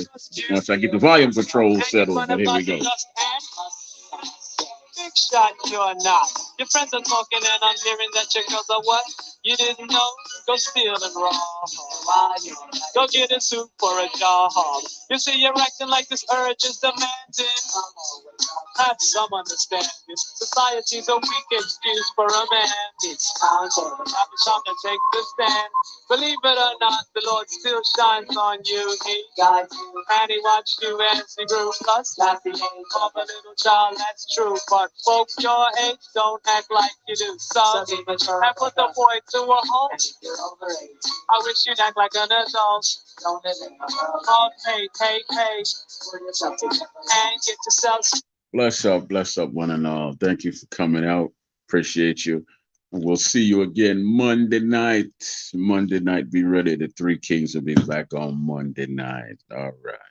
Once I get the volume control settled, but here we go. Big shot, you're not. Your friends are talking, and I'm hearing that your girls are what? You didn't know? Go steal and rob. Go get a suit for a job. You see, you're acting like this urge is demanding. Have some understanding. Society's a weak excuse for a man. It's time to take the stand. Believe it or not, the Lord still shines on you. He guides you, and He watched you as you grew. Plus, that's the age of a little child, that's true. But folks your age don't act like you do. So be mature and put the boy to a home. I wish you'd act like an adult. Don't live in the world. Oh, hey, and get yourself. Bless up, one and all. Thank you for coming out. Appreciate you. And we'll see you again Monday night. Monday night, be ready. The Three Kings will be back on Monday night. All right.